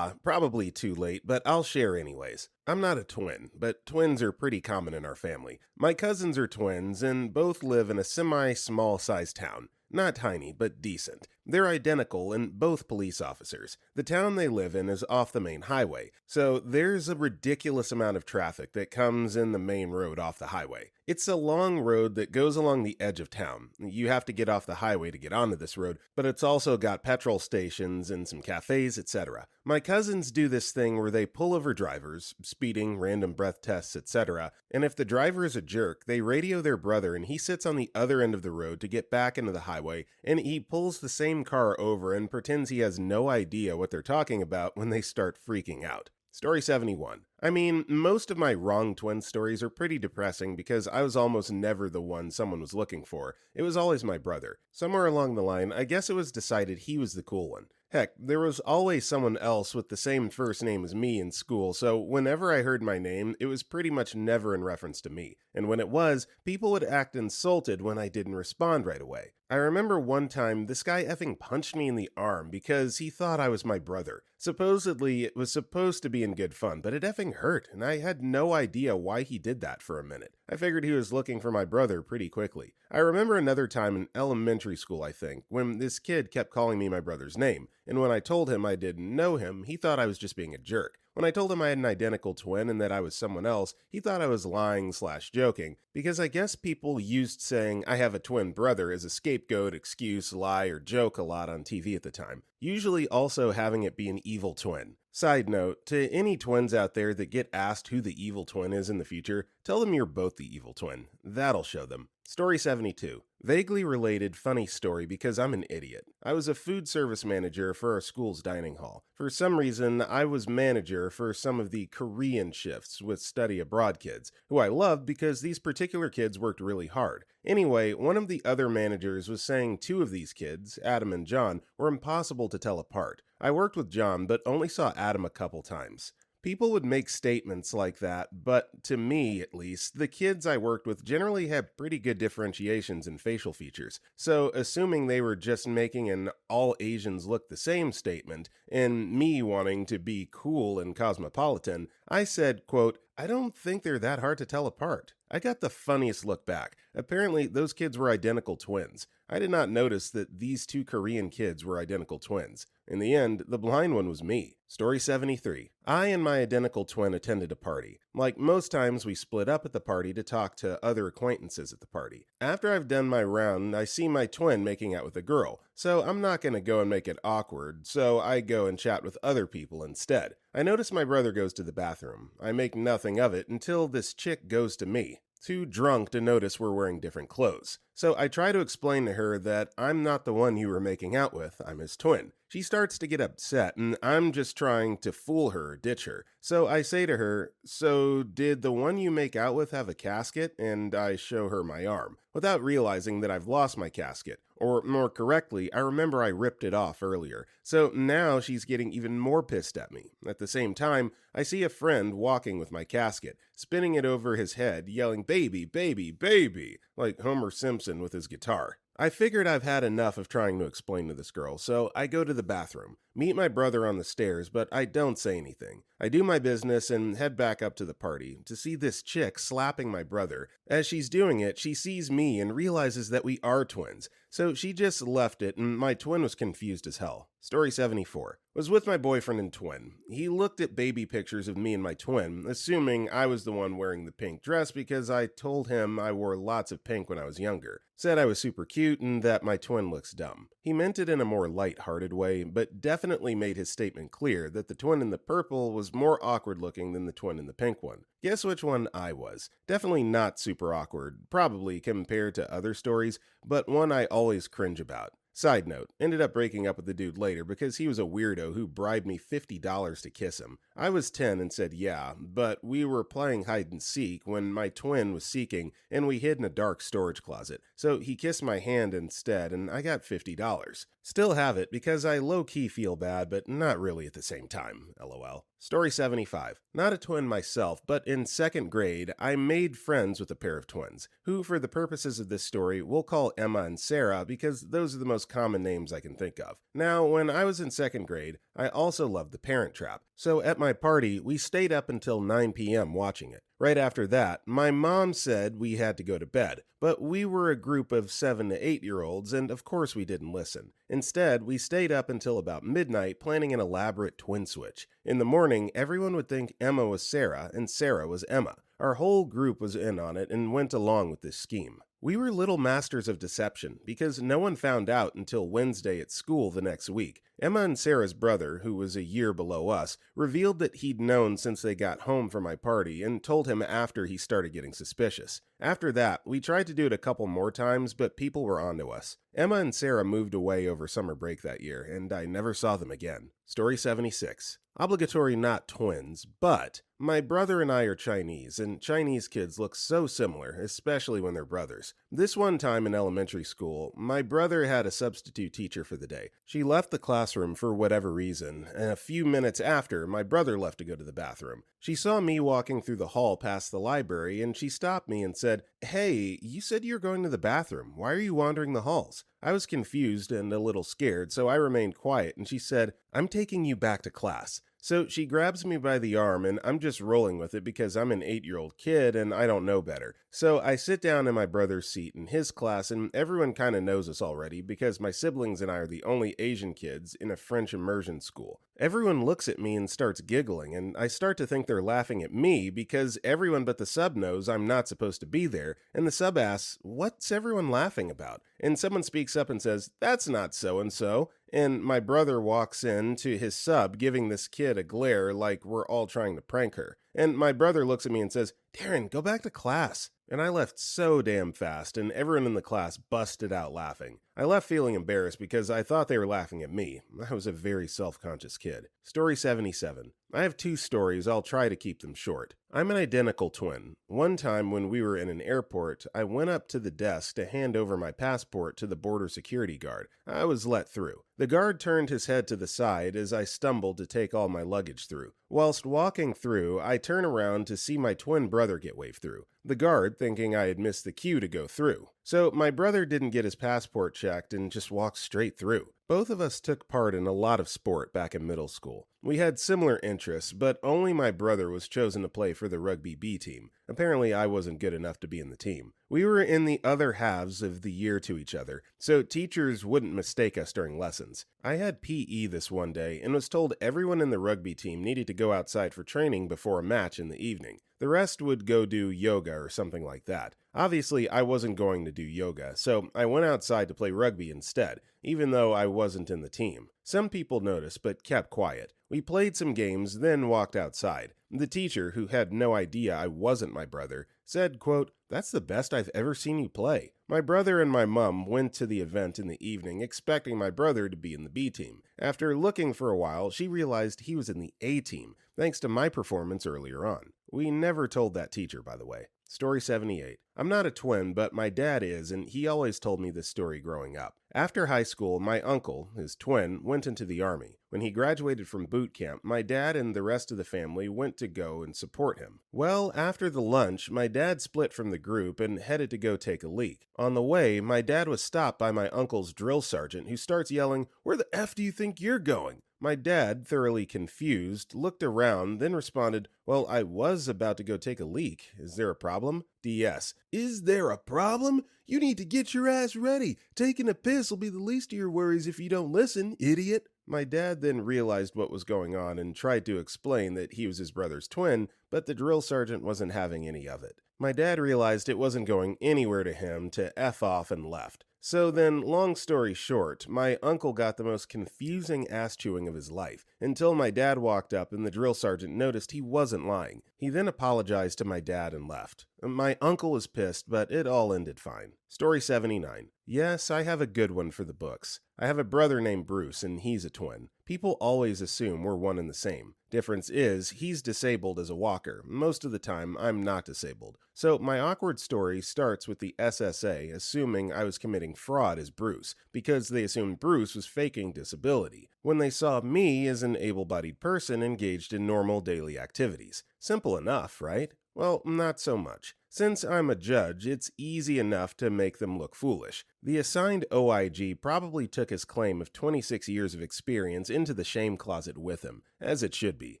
Probably too late, but I'll share anyways. I'm not a twin, but twins are pretty common in our family. My cousins are twins, and both live in a semi-small sized town. Not tiny, but decent. They're identical and both police officers. The town they live in is off the main highway, so there's a ridiculous amount of traffic that comes in the main road off the highway. It's a long road that goes along the edge of town. You have to get off the highway to get onto this road, but it's also got petrol stations and some cafes, etc. My cousins do this thing where they pull over drivers, speeding, random breath tests, etc., and if the driver is a jerk, they radio their brother and he sits on the other end of the road to get back into the highway, and he pulls the same car over and pretends he has no idea what they're talking about when they start freaking out. Story 71. I mean, most of my wrong twin stories are pretty depressing because I was almost never the one someone was looking for. It was always my brother. Somewhere along the line, I guess it was decided he was the cool one. Heck, there was always someone else with the same first name as me in school, so whenever I heard my name, it was pretty much never in reference to me. And when it was, people would act insulted when I didn't respond right away. I remember one time this guy effing punched me in the arm because he thought I was my brother. Supposedly, it was supposed to be in good fun, but it effing hurt, and I had no idea why he did that for a minute. I figured he was looking for my brother pretty quickly. I remember another time in elementary school, I think, when this kid kept calling me my brother's name, and when I told him I didn't know him, he thought I was just being a jerk. When I told him I had an identical twin and that I was someone else, he thought I was lying/joking, because I guess people used saying I have a twin brother as a scapegoat, excuse, lie, or joke a lot on TV at the time, usually also having it be an evil twin. Side note, to any twins out there that get asked who the evil twin is in the future, tell them you're both the evil twin. That'll show them. Story 72. Vaguely related funny story because I'm an idiot. I was a food service manager for our school's dining hall. For some reason, I was manager for some of the Korean shifts with study abroad kids, who I loved because these particular kids worked really hard. Anyway, one of the other managers was saying two of these kids, Adam and John, were impossible to tell apart. I worked with John, but only saw Adam a couple times. People would make statements like that, but to me, at least, the kids I worked with generally had pretty good differentiations in facial features. So, assuming they were just making an all Asians look the same statement, and me wanting to be cool and cosmopolitan, I said, quote, I don't think they're that hard to tell apart. I got the funniest look back. Apparently, those kids were identical twins. I did not notice that these two Korean kids were identical twins. In the end, the blind one was me. Story 73. I and my identical twin attended a party. Like most times, we split up at the party to talk to other acquaintances at the party. After I've done my round, I see my twin making out with a girl, so I'm not going to go and make it awkward, so I go and chat with other people instead. I notice my brother goes to the bathroom. I make nothing of it until this chick goes to me. Too drunk to notice we're wearing different clothes. So I try to explain to her that I'm not the one you were making out with, I'm his twin. She starts to get upset, and I'm just trying to fool her or ditch her. So I say to her, so did the one you make out with have a casket? And I show her my arm, without realizing that I've lost my casket. Or more correctly, I remember I ripped it off earlier. So now she's getting even more pissed at me. At the same time, I see a friend walking with my casket, spinning it over his head, yelling, baby, baby, baby, like Homer Simpson with his guitar. I figured I've had enough of trying to explain to this girl, so I go to the bathroom. Meet my brother on the stairs, but I don't say anything. I do my business and head back up to the party to see this chick slapping my brother. As she's doing it, she sees me and realizes that we are twins, so she just left it and my twin was confused as hell. Story 74. Was with my boyfriend and twin. He looked at baby pictures of me and my twin, assuming I was the one wearing the pink dress because I told him I wore lots of pink when I was younger. Said I was super cute and that my twin looks dumb. He meant it in a more light-hearted way, but definitely made his statement clear that the twin in the purple was more awkward looking than the twin in the pink one. Guess which one I was. Definitely not super awkward, probably compared to other stories, but one I always cringe about. Side note, ended up breaking up with the dude later because he was a weirdo who bribed me $50 to kiss him. I was 10 and said yeah, but we were playing hide and seek when my twin was seeking and we hid in a dark storage closet. So he kissed my hand instead and I got $50. Still have it because I low-key feel bad, but not really at the same time, lol. Story 75. Not a twin myself, but in second grade, I made friends with a pair of twins, who for the purposes of this story, we'll call Emma and Sarah because those are the most common names I can think of. Now, when I was in second grade, I also loved The Parent Trap, so at my party, we stayed up until 9 p.m. watching it. Right after that, my mom said we had to go to bed, but we were a group of 7 to 8-year-olds and of course we didn't listen. Instead, we stayed up until about midnight planning an elaborate twin switch. In the morning, everyone would think Emma was Sarah and Sarah was Emma. Our whole group was in on it and went along with this scheme. We were little masters of deception because no one found out until Wednesday at school the next week. Emma and Sarah's brother, who was a year below us, revealed that he'd known since they got home from my party and told him after he started getting suspicious. After that, we tried to do it a couple more times, but people were onto us. Emma and Sarah moved away over summer break that year, and I never saw them again. Story 76. Obligatory not twins, but my brother and I are Chinese, and Chinese kids look so similar, especially when they're brothers. This one time in elementary school, my brother had a substitute teacher for the day. She left the classroom for whatever reason, and a few minutes after, my brother left to go to the bathroom. She saw me walking through the hall past the library, and she stopped me and said, "Hey, you said you were going to the bathroom. Why are you wandering the halls?" I was confused and a little scared, so I remained quiet, and she said, "I'm taking you back to class." So she grabs me by the arm, and I'm just rolling with it because I'm an 8-year-old kid and I don't know better. So I sit down in my brother's seat in his class, and everyone kind of knows us already because my siblings and I are the only Asian kids in a French immersion school. Everyone looks at me and starts giggling, and I start to think they're laughing at me because everyone but the sub knows I'm not supposed to be there, and the sub asks, "What's everyone laughing about?" And someone speaks up and says, "That's not so-and-so," and my brother walks in to his sub giving this kid a glare like we're all trying to prank her. And my brother looks at me and says, "Darren, go back to class." And I left so damn fast, and everyone in the class busted out laughing. I left feeling embarrassed because I thought they were laughing at me. I was a very self-conscious kid. Story 77. I have 2 stories, I'll try to keep them short. I'm an identical twin. One time when we were in an airport, I went up to the desk to hand over my passport to the border security guard. I was let through. The guard turned his head to the side as I stumbled to take all my luggage through. Whilst walking through, I turn around to see my twin brother get waved through. The guard thinking I had missed the queue to go through. So my brother didn't get his passport checked and just walked straight through. Both of us took part in a lot of sport back in middle school. We had similar interests, but only my brother was chosen to play for the rugby B team. Apparently I wasn't good enough to be in the team. We were in the other halves of the year to each other, so teachers wouldn't mistake us during lessons. I had PE this one day and was told everyone in the rugby team needed to go outside for training before a match in the evening. The rest would go do yoga or something like that. Obviously, I wasn't going to do yoga, so I went outside to play rugby instead, even though I wasn't in the team. Some people noticed, but kept quiet. We played some games, then walked outside. The teacher, who had no idea I wasn't my brother, said, quote, "That's the best I've ever seen you play." My brother and my mom went to the event in the evening expecting my brother to be in the B team. After looking for a while, she realized he was in the A team, thanks to my performance earlier on. We never told that teacher, by the way. Story 78. I'm not a twin, but my dad is, and he always told me this story growing up. After high school, my uncle, his twin, went into the army. When he graduated from boot camp, my dad and the rest of the family went to go and support him. Well, after the lunch, my dad split from the group and headed to go take a leak. On the way, my dad was stopped by my uncle's drill sergeant, who starts yelling, "Where the F do you think you're going?" My dad, thoroughly confused, looked around, then responded, "Well, I was about to go take a leak. Is there a problem?" DS. Is there a problem? You need to get your ass ready. Taking a piss will be the least of your worries if you don't listen, idiot. My dad then realized what was going on and tried to explain that he was his brother's twin, but the drill sergeant wasn't having any of it. My dad realized it wasn't going anywhere to him to F off and left. So then, long story short, my uncle got the most confusing ass chewing of his life, until my dad walked up and the drill sergeant noticed he wasn't lying. He then apologized to my dad and left. My uncle was pissed, but it all ended fine. Story 79. Yes, I have a good one for the books. I have a brother named Bruce, and he's a twin. People always assume we're one and the same. Difference is, he's disabled as a walker. Most of the time, I'm not disabled. So my awkward story starts with the SSA assuming I was committing fraud as Bruce, because they assumed Bruce was faking disability, when they saw me as an able-bodied person engaged in normal daily activities. Simple enough, right? Well, not so much. Since I'm a judge, it's easy enough to make them look foolish. The assigned OIG probably took his claim of 26 years of experience into the shame closet with him, as it should be.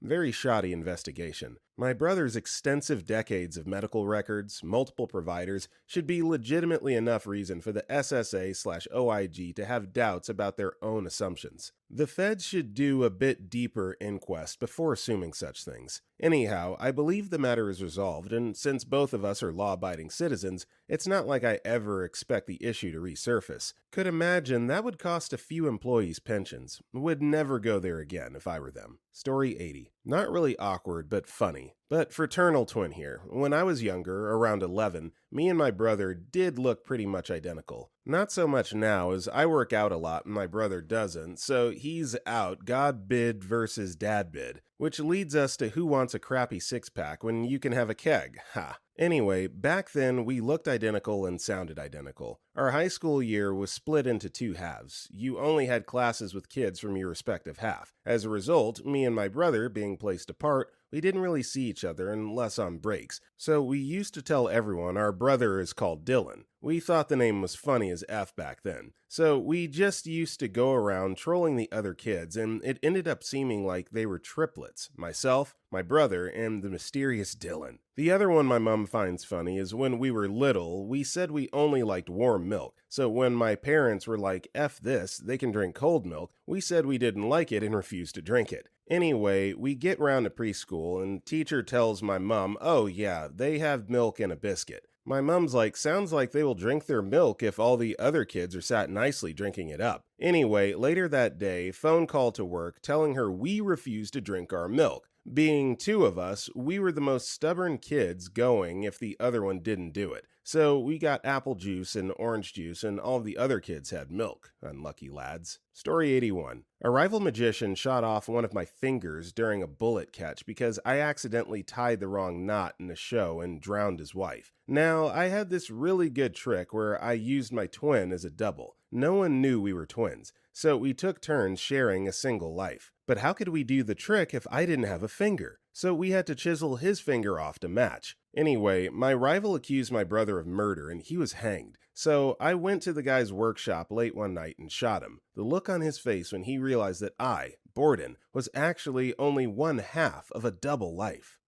Very shoddy investigation. My brother's extensive decades of medical records, multiple providers, should be legitimately enough reason for the SSA/OIG to have doubts about their own assumptions. The feds should do a bit deeper inquest before assuming such things. Anyhow, I believe the matter is resolved, and since both of us are law-abiding citizens, it's not like I ever expect the issue to resurface. Could imagine that would cost a few employees pensions. Would never go there again if I were them. Story 80. Not really awkward, but funny. But fraternal twin here. When I was younger, around 11, me and my brother did look pretty much identical. Not so much now, as I work out a lot and my brother doesn't, so he's out God bid versus dad bid, which leads us to who wants a crappy six-pack when you can have a keg. Ha. Anyway, back then we looked identical and sounded identical. Our high school year was split into two halves. You only had classes with kids from your respective half. As a result, me and my brother, being placed apart, we didn't really see each other unless on breaks, so we used to tell everyone our brother is called Dylan. We thought the name was funny as F back then, so we just used to go around trolling the other kids, and it ended up seeming like they were triplets: myself, my brother, and the mysterious Dylan. The other one my mom finds funny is when we were little, we said we only liked warm milk, so when my parents were like, F this, they can drink cold milk, we said we didn't like it and refused to drink it. Anyway, we get round to preschool, and teacher tells my mom, oh yeah, they have milk and a biscuit. My mom's like, sounds like they will drink their milk if all the other kids are sat nicely drinking it up. Anyway, later that day, phone call to work telling her we refused to drink our milk. Being two of us, we were the most stubborn kids going if the other one didn't do it. So we got apple juice and orange juice, and all the other kids had milk. Unlucky lads. Story 81. A rival magician shot off one of my fingers during a bullet catch because I accidentally tied the wrong knot in a show and drowned his wife. Now, I had this really good trick where I used my twin as a double. No one knew we were twins, so we took turns sharing a single life. But how could we do the trick if I didn't have a finger? So we had to chisel his finger off to match. Anyway, my rival accused my brother of murder and he was hanged. So I went to the guy's workshop late one night and shot him. The look on his face when he realized that I, Borden, was actually only one half of a double life.